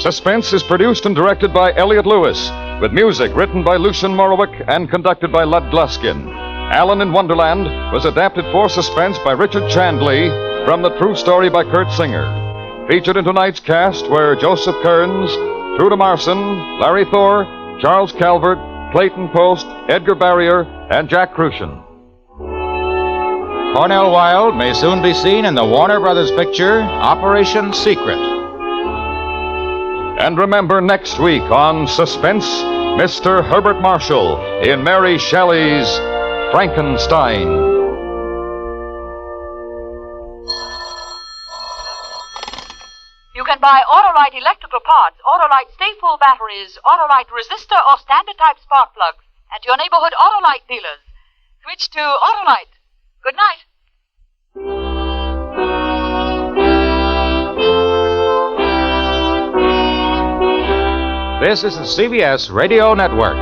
Suspense is produced and directed by Elliott Lewis, with music written by Lucien Morowick and conducted by Lud Gluskin. Alan in Wonderland was adapted for Suspense by Richard Chandley from the true story by Kurt Singer. Featured in tonight's cast were Joseph Kearns, Truda Marson, Larry Thor, Charles Calvert, Clayton Post, Edgar Barrier, and Jack Crucian.
Cornell Wilde may soon be seen in the Warner Brothers picture Operation Secret.
And remember, next week on Suspense, Mr. Herbert Marshall in Mary Shelley's Frankenstein.
You can buy Autolite electrical parts, Autolite stay-full batteries, Autolite resistor or standard type spark plugs at your neighborhood Autolite dealers. Switch to Autolite. Good night.
This is the CBS Radio Network.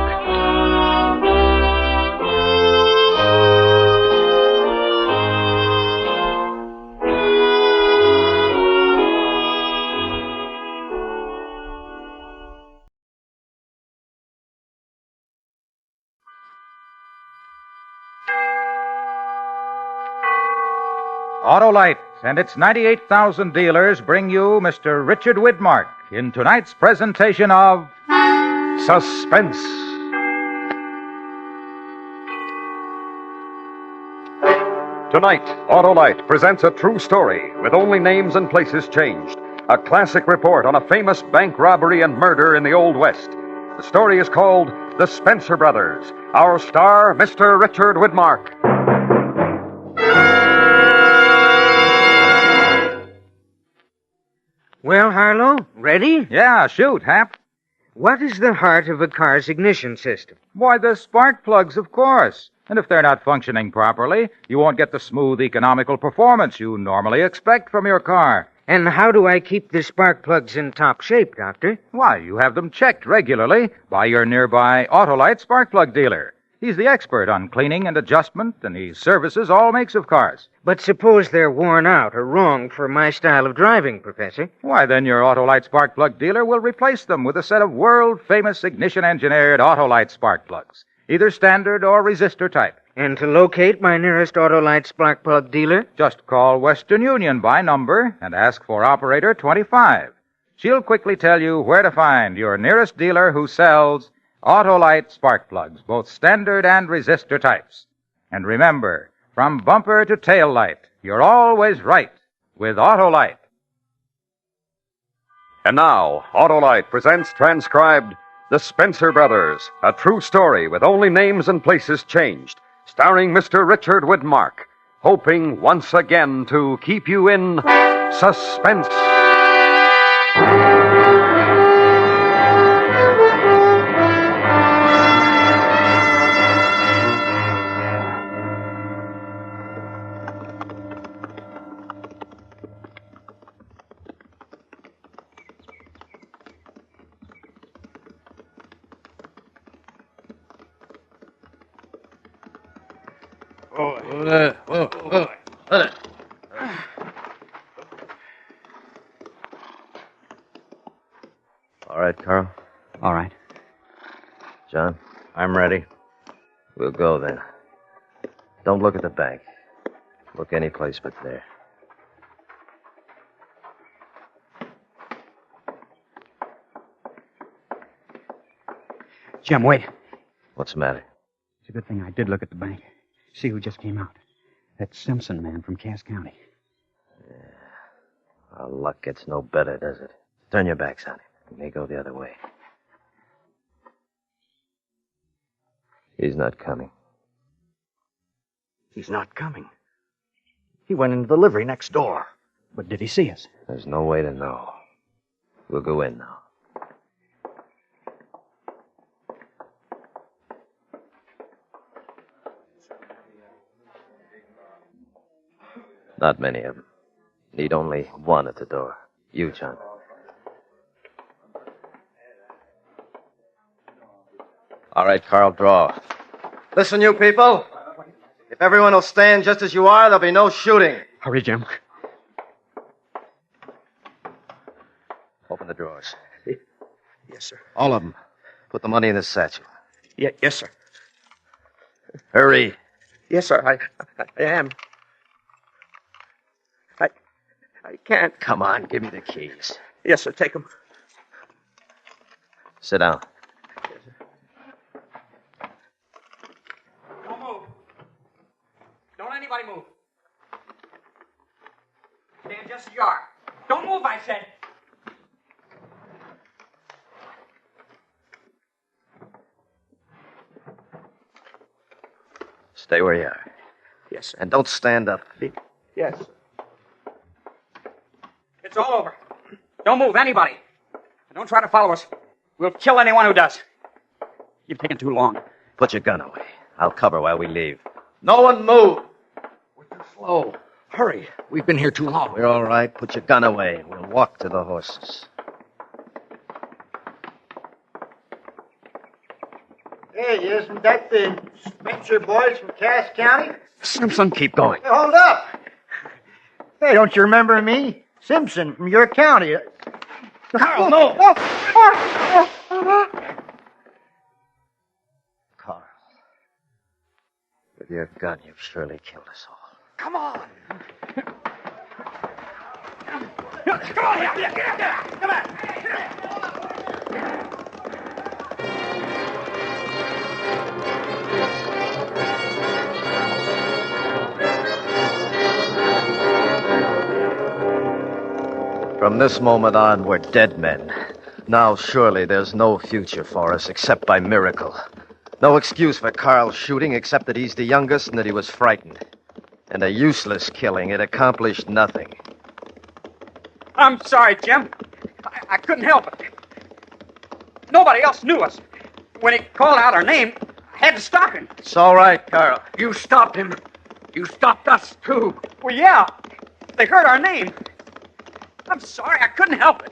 Autolite and its 98,000 dealers bring you Mr. Richard Widmark in tonight's presentation of Suspense.
Tonight, Autolite presents a true story with only names and places changed. A classic report on a famous bank robbery and murder in the Old West. The story is called The Spencer Brothers. Our star, Mr. Richard Widmark.
Well, Harlow, ready?
Yeah, shoot, Hap.
What is the heart of a car's ignition system?
Why, the spark plugs, of course. And if they're not functioning properly, you won't get the smooth, economical performance you normally expect from your car.
And how do I keep the spark plugs in top shape, Doctor?
Why, you have them checked regularly by your nearby Autolite spark plug dealer. He's the expert on cleaning and adjustment, and he services all makes of cars.
But suppose they're worn out or wrong for my style of driving, Professor.
Why, then your Autolite spark plug dealer will replace them with a set of world-famous ignition-engineered Autolite spark plugs, either standard or resistor type.
And to locate my nearest Autolite spark plug dealer?
Just call Western Union by number and ask for operator 25. She'll quickly tell you where to find your nearest dealer who sells Autolite spark plugs, both standard and resistor types. And remember, from bumper to tail light, you're always right with Autolite.
And now, Autolite presents transcribed The Spencer Brothers, a true story with only names and places changed, starring Mr. Richard Widmark, hoping once again to keep you in suspense.
All right, Carl.
All right.
John, I'm ready. We'll go then. Don't look at the bank. Look any place but there.
Jim, wait.
What's the matter?
It's a good thing I did look at the bank. See who just came out. That Simpson man from Cass County.
Our luck gets no better, does it? Turn your backs on him. He may go the other way. He's not coming.
He's not coming. He went into the livery next door. But did he see us?
There's no way to know. We'll go in now. Not many of them. Need only one at the door. You, John. All right, Carl, draw.
Listen, you people. If everyone will stand just as you are, there'll be no shooting.
Hurry, Jim.
Open the drawers.
Yes, sir.
All of them. Put the money in the satchel.
Yes, sir.
Hurry.
Yes, sir. I am. I can't.
Come on, give me the keys.
Yes, sir. Take them.
Sit down.
Don't move. Don't anybody move. Stand just as you are. Don't move, I said.
Stay where you are.
Yes, sir.
And don't stand up.
Yes, sir. It's all over. Don't move, anybody. And don't try to follow us. We'll kill anyone who does. You've taken too long.
Put your gun away. I'll cover while we leave. No one move.
We're too slow. Hurry. We've been here too long.
We're all right. Put your gun away. We'll walk to the horses.
Hey, isn't that the Spencer boys from Cass County?
Simpson, keep going.
Hey, hold up. Hey, don't you remember me? Simpson from your county.
Carl, no!
Carl, with your gun, you've surely killed us all.
Come on! Come on here! Get up there! Come on!
From this moment on, we're dead men. Now, surely there's no future for us except by miracle. No excuse for Carl's shooting except that he's the youngest and that he was frightened. And a useless killing. It accomplished nothing.
I'm sorry, Jim. I couldn't help it. Nobody else knew us. When he called out our name, I had to stop him.
It's all right, Carl.
You stopped him. You stopped us, too. Well, yeah. They heard our name. I'm sorry, I couldn't help it.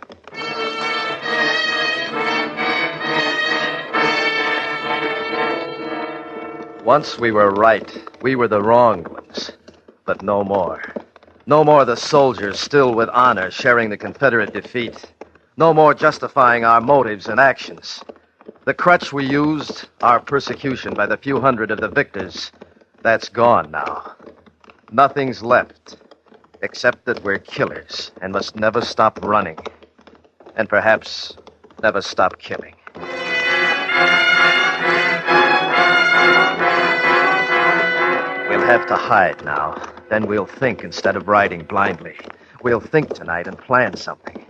Once we were right. We were the wronged ones. But no more. No more the soldiers still with honor sharing the Confederate defeat. No more justifying our motives and actions. The crutch we used, our persecution by the few hundred of the victors, that's gone now. Nothing's left. Except that we're killers and must never stop running. And perhaps never stop killing. We'll have to hide now. Then we'll think instead of riding blindly. We'll think tonight and plan something.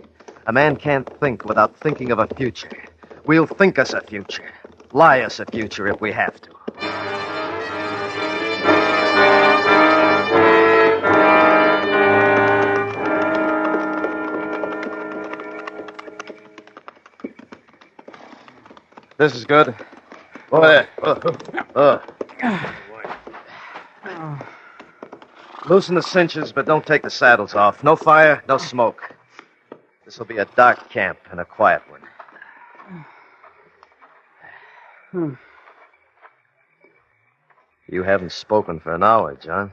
A man can't think without thinking of a future. We'll think us a future. Lie us a future if we have to. This is good. Over there. Loosen the cinches, but don't take the saddles off. No fire, no smoke. This will be a dark camp and a quiet one. You haven't spoken for an hour, John.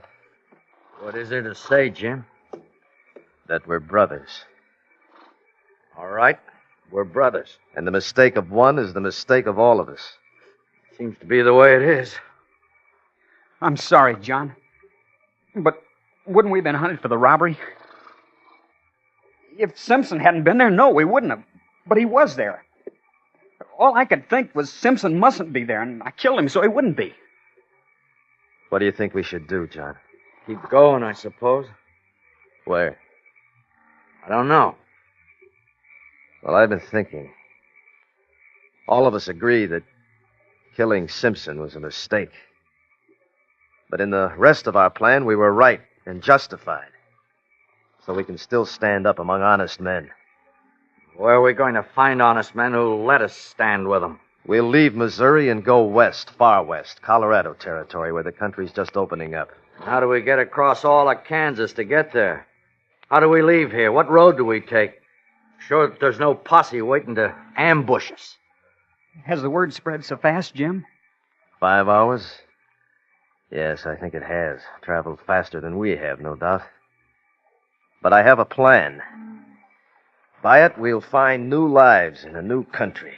What is there to say, Jim?
That we're brothers.
All right, we're brothers.
And the mistake of one is the mistake of all of us.
Seems to be the way it is.
I'm sorry, John. But wouldn't we have been hunted for the robbery? If Simpson hadn't been there, no, we wouldn't have. But he was there. All I could think was Simpson mustn't be there, and I killed him so he wouldn't be.
What do you think we should do, John?
Keep going, I suppose.
Where?
I don't know.
Well, I've been thinking. All of us agree that killing Simpson was a mistake. But in the rest of our plan, we were right and justified. So we can still stand up among honest men.
Where are we going to find honest men who'll let us stand with them?
We'll leave Missouri and go west, far west, Colorado territory, where the country's just opening up.
How do we get across all of Kansas to get there? How do we leave here? What road do we take? Sure that there's no posse waiting to ambush us.
Has the word spread so fast, Jim?
5 hours? Yes, I think it has. Traveled faster than we have, no doubt. But I have a plan. By it, we'll find new lives in a new country.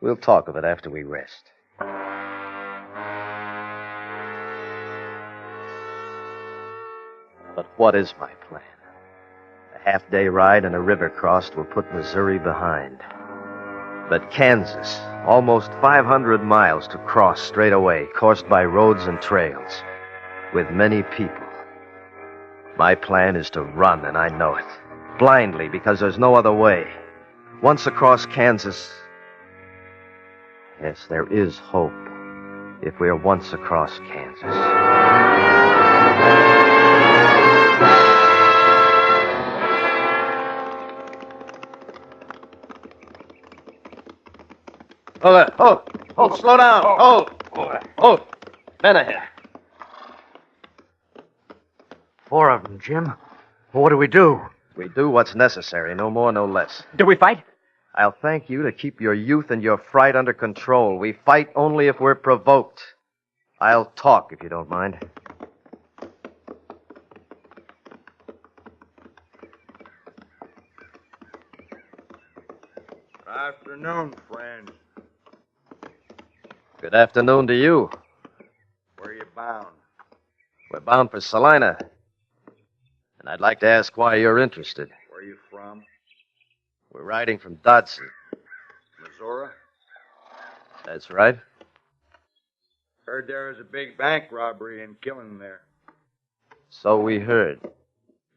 We'll talk of it after we rest. But what is my plan? A half-day ride and a river crossed will put Missouri behind. But Kansas, almost 500 miles to cross straight away, coursed by roads and trails, with many people. My plan is to run, and I know it. Blindly, because there's no other way. Once across Kansas... Yes, there is hope if we're once across Kansas. Hold there. Hold. Slow down. Hold. Men ahead.
4 of them, Jim. What do we do?
We do what's necessary, no more, no less.
Do we fight?
I'll thank you to keep your youth and your fright under control. We fight only if we're provoked. I'll talk if you don't mind.
Afternoon, friend.
Good afternoon to you.
Where you bound?
We're bound for Salina. And I'd like to ask why you're interested.
Where you from?
We're riding from Dodson.
Missouri?
That's right.
Heard there was a big bank robbery and killing there.
So we heard.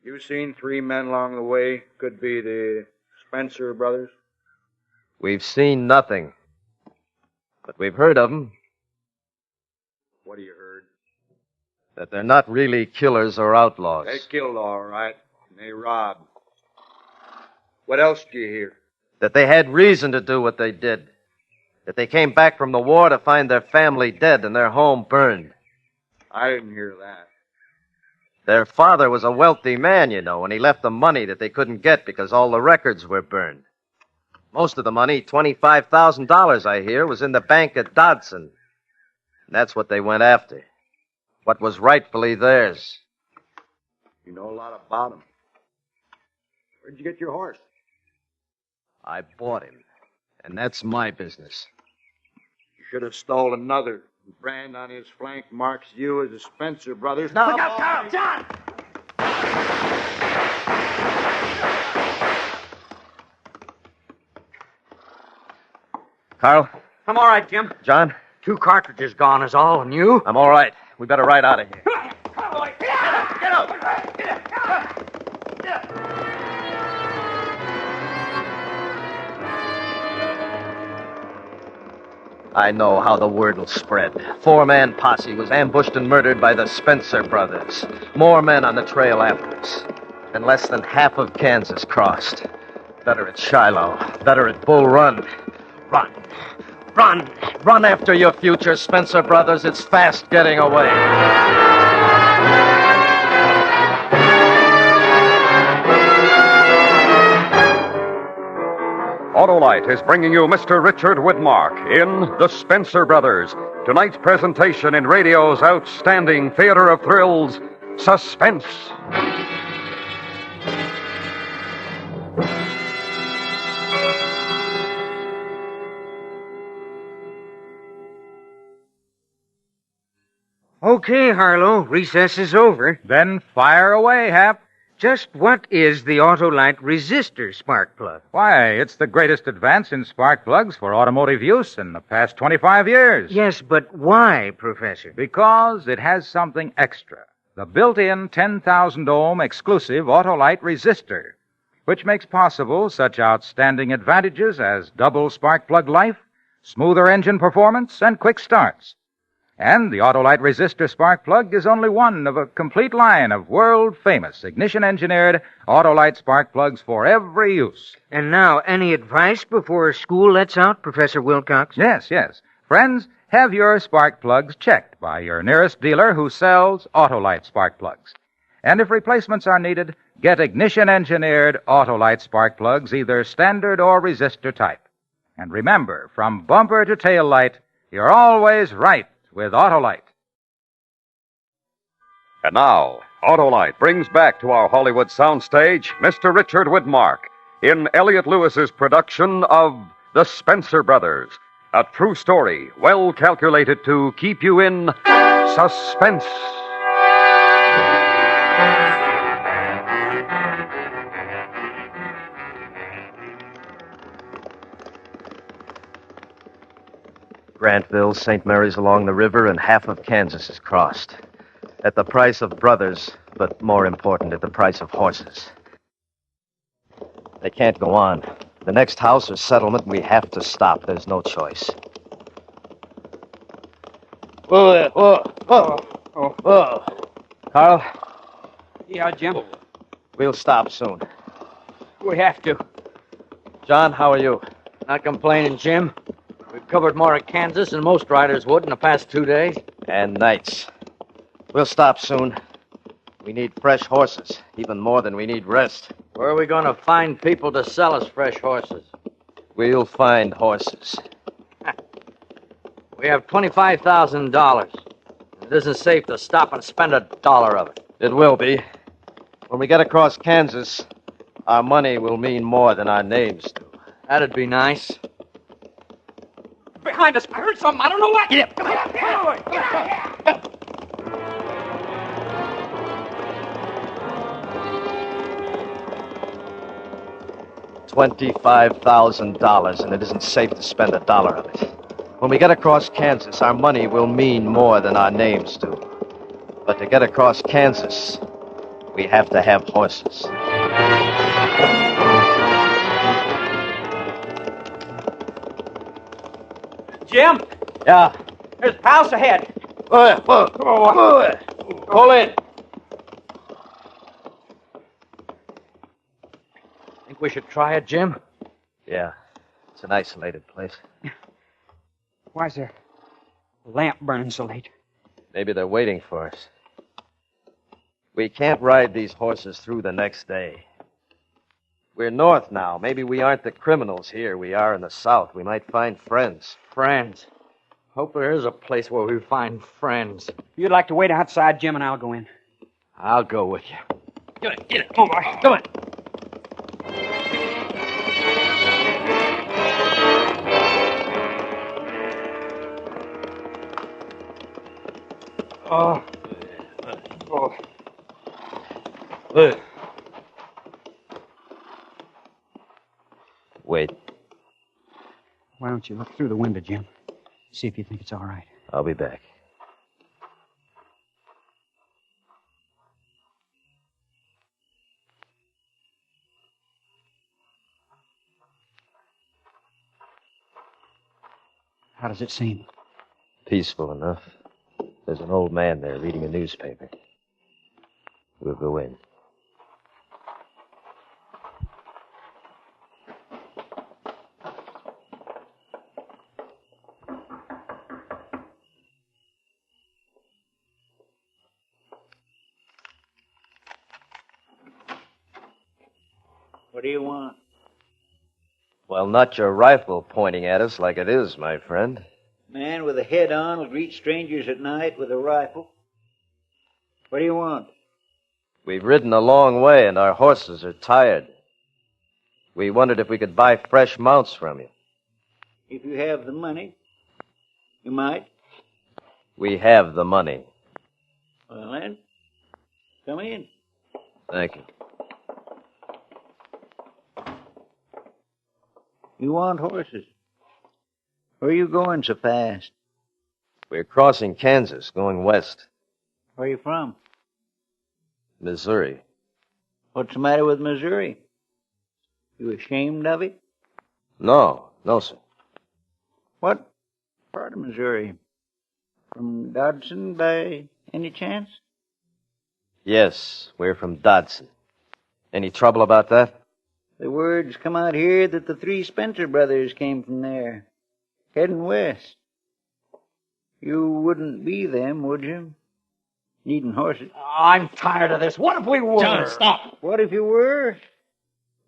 You seen 3 men along the way? Could be the Spencer brothers?
We've seen nothing. But we've heard of them.
What have you heard?
That they're not really killers or outlaws.
They killed all right, and they robbed. What else do you hear?
That they had reason to do what they did. That they came back from the war to find their family dead and their home burned.
I didn't hear that.
Their father was a wealthy man, you know, and he left them money that they couldn't get because all the records were burned. Most of the money, $25,000, I hear, was in the bank at Dodson. And that's what they went after. What was rightfully theirs.
You know a lot about them. Where'd you get your horse?
I bought him. And that's my business.
You should have stole another. The brand on his flank marks you as the Spencer brothers. Now,
Look out, Carl! John!
Carl?
I'm all right, Jim.
John?
2 cartridges gone is all, and you?
I'm all right. We better ride out of here.
Get out!
I know how the word will spread. 4-man posse was ambushed and murdered by the Spencer brothers. More men on the trail after us. And less than half of Kansas crossed. Better at Shiloh. Better at Bull Run. Run. Run. Run after your future, Spencer brothers. It's fast getting away.
Autolite is bringing you Mr. Richard Widmark in The Spencer Brothers. Tonight's presentation in radio's outstanding theater of thrills, Suspense.
Okay, Harlow. Recess is over.
Then fire away, Hap.
Just what is the Autolite resistor spark plug?
Why, it's the greatest advance in spark plugs for automotive use in the past 25 years.
Yes, but why, Professor?
Because it has something extra. The built-in 10,000 ohm exclusive Autolite resistor, which makes possible such outstanding advantages as double spark plug life, smoother engine performance, and quick starts. And the Autolite resistor spark plug is only one of a complete line of world-famous ignition-engineered Autolite spark plugs for every use.
And now, any advice before school lets out, Professor Wilcox?
Yes. Friends, have your spark plugs checked by your nearest dealer who sells Autolite spark plugs. And if replacements are needed, get ignition-engineered Autolite spark plugs, either standard or resistor type. And remember, from bumper to tail light, you're always right with Autolite.
And now, Autolite brings back to our Hollywood soundstage Mr. Richard Widmark in Elliot Lewis's production of The Spencer Brothers, a true story well calculated to keep you in suspense.
Grantville, St. Mary's along the river, and half of Kansas is crossed. At the price of brothers, but more important, at the price of horses. They can't go on. The next house or settlement, we have to stop. There's no choice. Whoa there. Whoa. Carl?
Yeah, Jim.
We'll stop soon.
We have to.
John, how are you?
Not complaining, Jim. We've covered more of Kansas than most riders would in the past 2 days.
And nights. We'll stop soon. We need fresh horses, even more than we need rest.
Where are we going to find people to sell us fresh horses?
We'll find horses.
We have $25,000. It isn't safe to stop and spend $1 of it.
It will be. When we get across Kansas, our money will mean more than our names do.
That'd be nice.
Behind us. I heard something. I don't know what. Get up.
25,000, and it isn't safe to spend $1 of it. When we get across Kansas, our money will mean more than our names do. But to get across Kansas, we have to have horses.
Jim.
Yeah.
There's a house ahead.
Pull in.
Think we should try it, Jim?
Yeah. It's an isolated place.
Why's there a lamp burning so late?
Maybe they're waiting for us. We can't ride these horses through the next day. We're north now. Maybe we aren't the criminals here. We are in the south. We might find friends.
Friends. Hope there is a place where we find friends.
You'd like to wait outside, Jim, and I'll go in.
I'll go with you.
Get it. Come on, boy. Come on. Oh.
Wait.
Why don't you look through the window, Jim? See if you think it's all right.
I'll be back.
How does it seem?
Peaceful enough. There's an old man there reading a newspaper. We'll go in.
What do you want?
Well, not your rifle pointing at us like it is, my friend.
Man with a head on will greet strangers at night with a rifle. What do you want?
We've ridden a long way and our horses are tired. We wondered if we could buy fresh mounts from you.
If you have the money, you might.
We have the money.
Well, then, come in.
Thank you.
You want horses? Where are you going so fast?
We're crossing Kansas, going west.
Where are you from?
Missouri.
What's the matter with Missouri? You ashamed of it?
No, sir.
What part of Missouri? From Dodson by any chance?
Yes, we're from Dodson. Any trouble about that?
The word's come out here that the three Spencer brothers came from there, heading west. You wouldn't be them, would you? Needing horses.
I'm tired of this. What if we were?
John, stop. What if you were?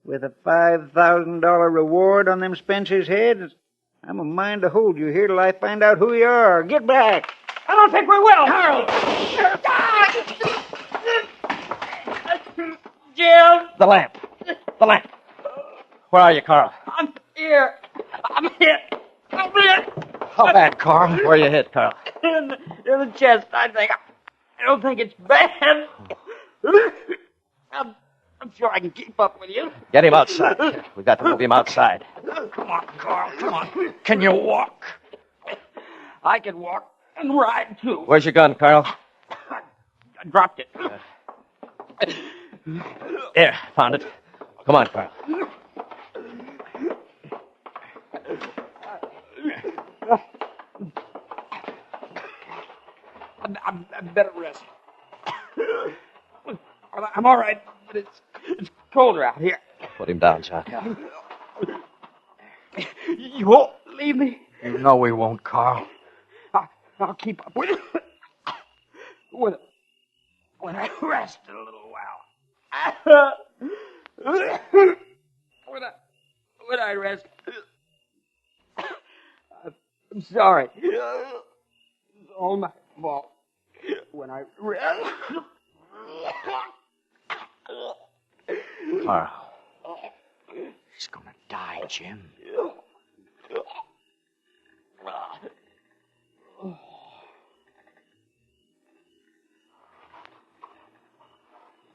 With a $5,000 reward on them Spencer's heads? I'm a mind to hold you here till I find out who you are. Get back.
I don't think we will.
Carl!
Jim!
The lamp. Where are you, Carl?
I'm here. I'm hit.
How bad, Carl? Where are you hit, Carl?
In the chest, I think. I don't think it's bad. I'm sure I can keep up with you.
Get him outside. We've got to move him outside.
Come on, Carl. Come on. Can you walk? I can walk and ride, too.
Where's your gun, Carl?
I dropped it.
There, found it. Come on, Carl.
I better rest. I'm all right, but it's colder out here.
Put him down, John.
You won't leave me?
You know we won't, Carl.
I'll keep up with when I rest a little while. When I rest I'm sorry. It's all my fault. When I...
Carl.
He's gonna die, Jim.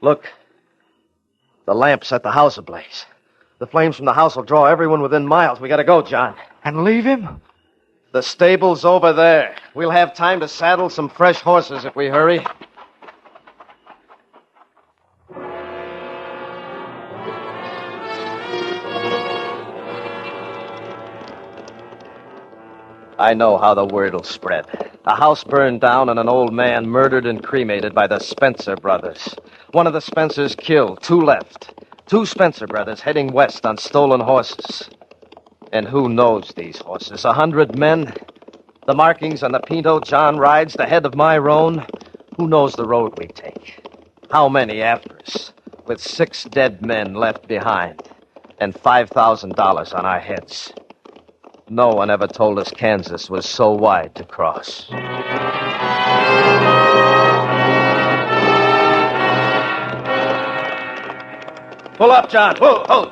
Look. The lamp set the house ablaze. The flames from the house will draw everyone within miles. We gotta go, John.
And leave him?
The stable's over there. We'll have time to saddle some fresh horses if we hurry. I know how the word'll spread. A house burned down and an old man murdered and cremated by the Spencer brothers. One of the Spencers killed, 2 left. 2 Spencer brothers heading west on stolen horses. And who knows these horses? 100 men? The markings on the Pinto John rides, the head of my roan? Who knows the road we take? How many after us? With 6 dead men left behind. And $5,000 on our heads. No one ever told us Kansas was so wide to cross. Pull up, John. Whoa.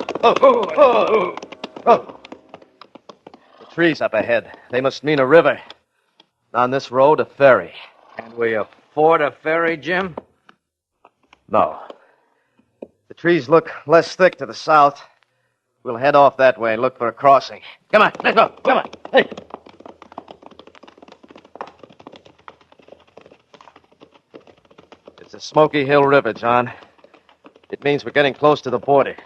The trees up ahead. They must mean a river. On this road, a ferry.
Can we afford a ferry, Jim?
No. The trees look less thick to the south. We'll head off that way and look for a crossing. Come on, let's go. Come on. Hey. It's the Smoky Hill River, John. It means we're getting close to the border.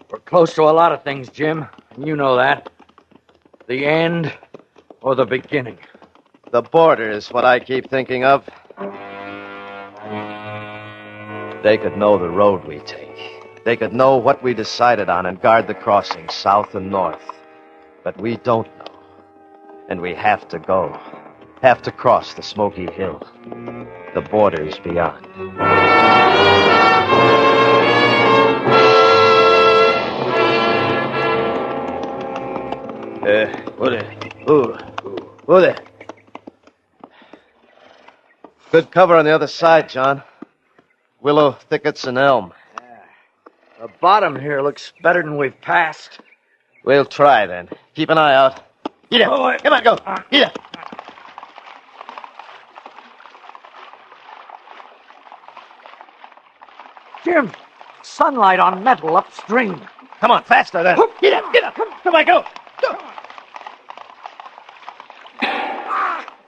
We're close to a lot of things, Jim. And you know that. The end or the beginning.
The border is what I keep thinking of. They could know the road we take. They could know what we decided on and guard the crossings south and north. But we don't know. And we have to go. Have to cross the Smoky Hill. The border's beyond. Whoa there. Good cover on the other side, John. Willow, thickets, and elm.
The bottom here looks better than we've passed.
We'll try, then. Keep an eye out. Get up. Come on, go. Get up.
Jim, sunlight on metal upstream.
Come on, faster, then. Get up. Come on, go.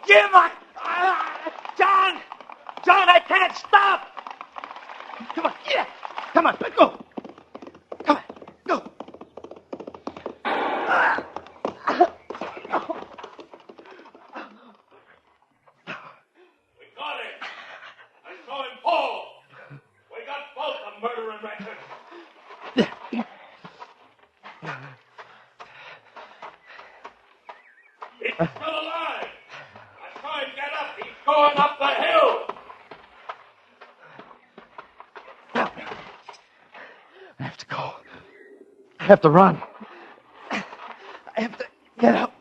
Jim, John, I can't stop.
Come on, get up. Come on, let's go. Come on, go.
We got him. I saw him fall. We got both the murdering records. He's still alive. I saw him get up. He's going up the hill.
I have to go. I have to run. I have to get up.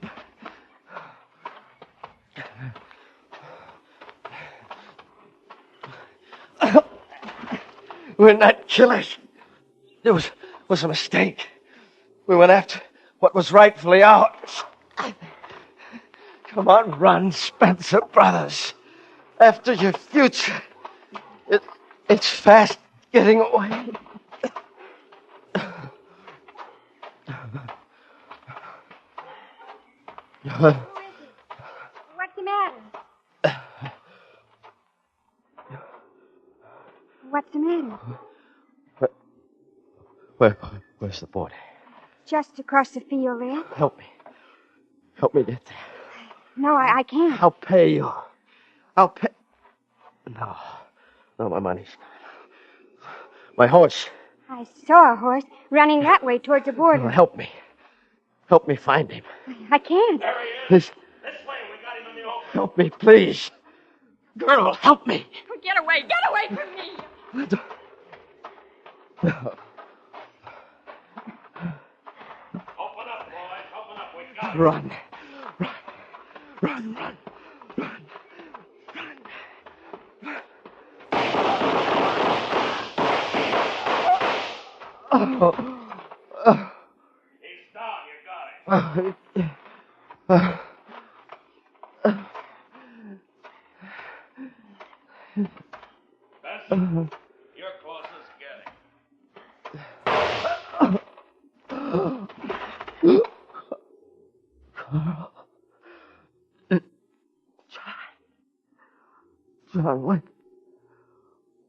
We're not killers. There was a mistake. We went after what was rightfully ours. Come on, run, Spencer Brothers. After your future. It's fast getting away.
What's the matter? What's the matter?
Where's the border?
Just across the field there.
Help me. Help me get there.
No, I can't.
I'll pay you. I'll pay. No, my money's gone. My horse.
I saw a horse running that way towards the border.
Help me. Help me find him.
I can't.
Please.
This way. We got him in the open.
Help me, please. Girl, help me.
Get away from me.
Open up, boys. Open up. We got him.
Run.
He's down. You got it. Benson, you're closest. Get him.
Carl. John, what?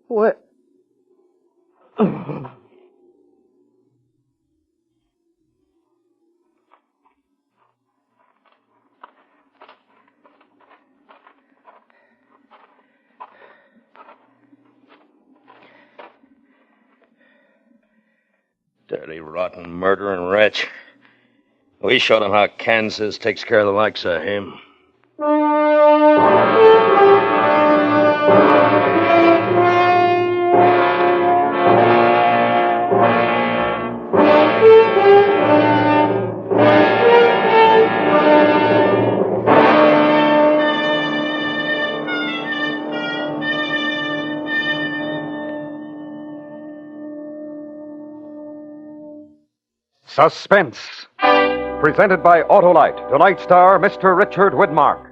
What?
Dirty, rotten, murdering wretch. We showed him how Kansas takes care of the likes of him.
Suspense. Presented by Autolite. Tonight's star, Mr. Richard Widmark.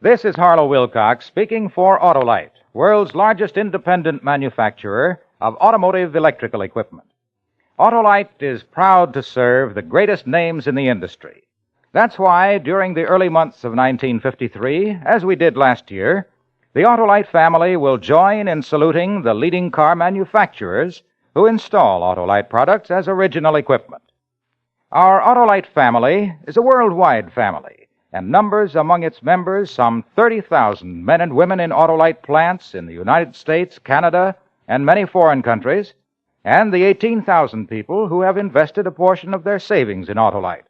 This is Harlow Wilcox speaking for Autolite, world's largest independent manufacturer of automotive electrical equipment. Autolite is proud to serve the greatest names in the industry. That's why, during the early months of 1953, as we did last year, the Autolite family will join in saluting the leading car manufacturers who install Autolite products as original equipment. Our Autolite family is a worldwide family and numbers among its members some 30,000 men and women in Autolite plants in the United States, Canada, and many foreign countries, and the 18,000 people who have invested a portion of their savings in Autolite,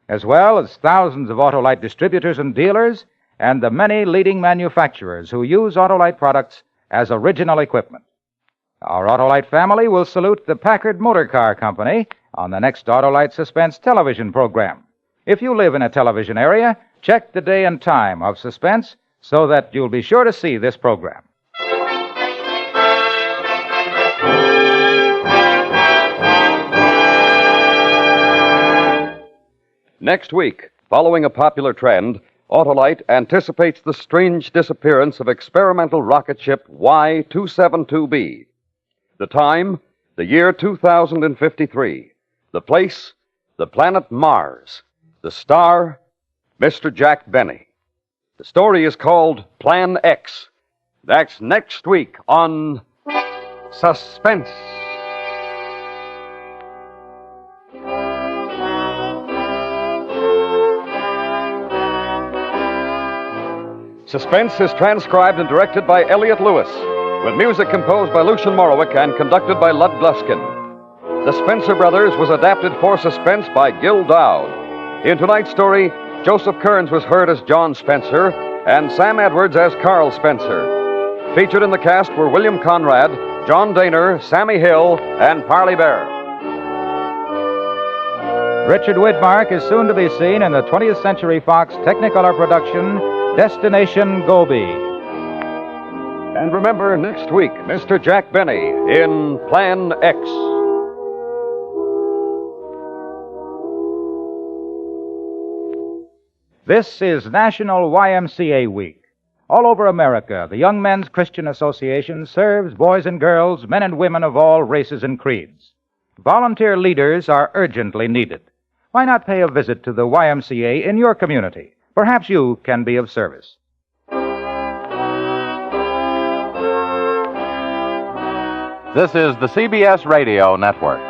as well as thousands of Autolite distributors and dealers and the many leading manufacturers who use Autolite products as original equipment. Our Autolite family will salute the Packard Motor Car Company on the next Autolite Suspense television program. If you live in a television area, check the day and time of Suspense so that you'll be sure to see this program.
Next week, following a popular trend, Autolite anticipates the strange disappearance of experimental rocket ship Y-272B. The time, the year 2053. The place, the planet Mars. The star, Mr. Jack Benny. The story is called Plan X. That's next week on Suspense. Suspense is transcribed and directed by Elliott Lewis, with music composed by Lucian Morowick and conducted by Lud Gluskin. The Spencer Brothers was adapted for Suspense by Gil Dowd. In tonight's story, Joseph Kearns was heard as John Spencer and Sam Edwards as Carl Spencer. Featured in the cast were William Conrad, John Daner, Sammy Hill, and Parley Bear.
Richard Widmark is soon to be seen in the 20th Century Fox Technicolor production Destination Gobi.
And remember, next week, Mr. Jack Benny in Plan X.
This is National YMCA Week. All over America, the Young Men's Christian Association serves boys and girls, men and women of all races and creeds. Volunteer leaders are urgently needed. Why not pay a visit to the YMCA in your community? Perhaps you can be of service.
This is the CBS Radio Network.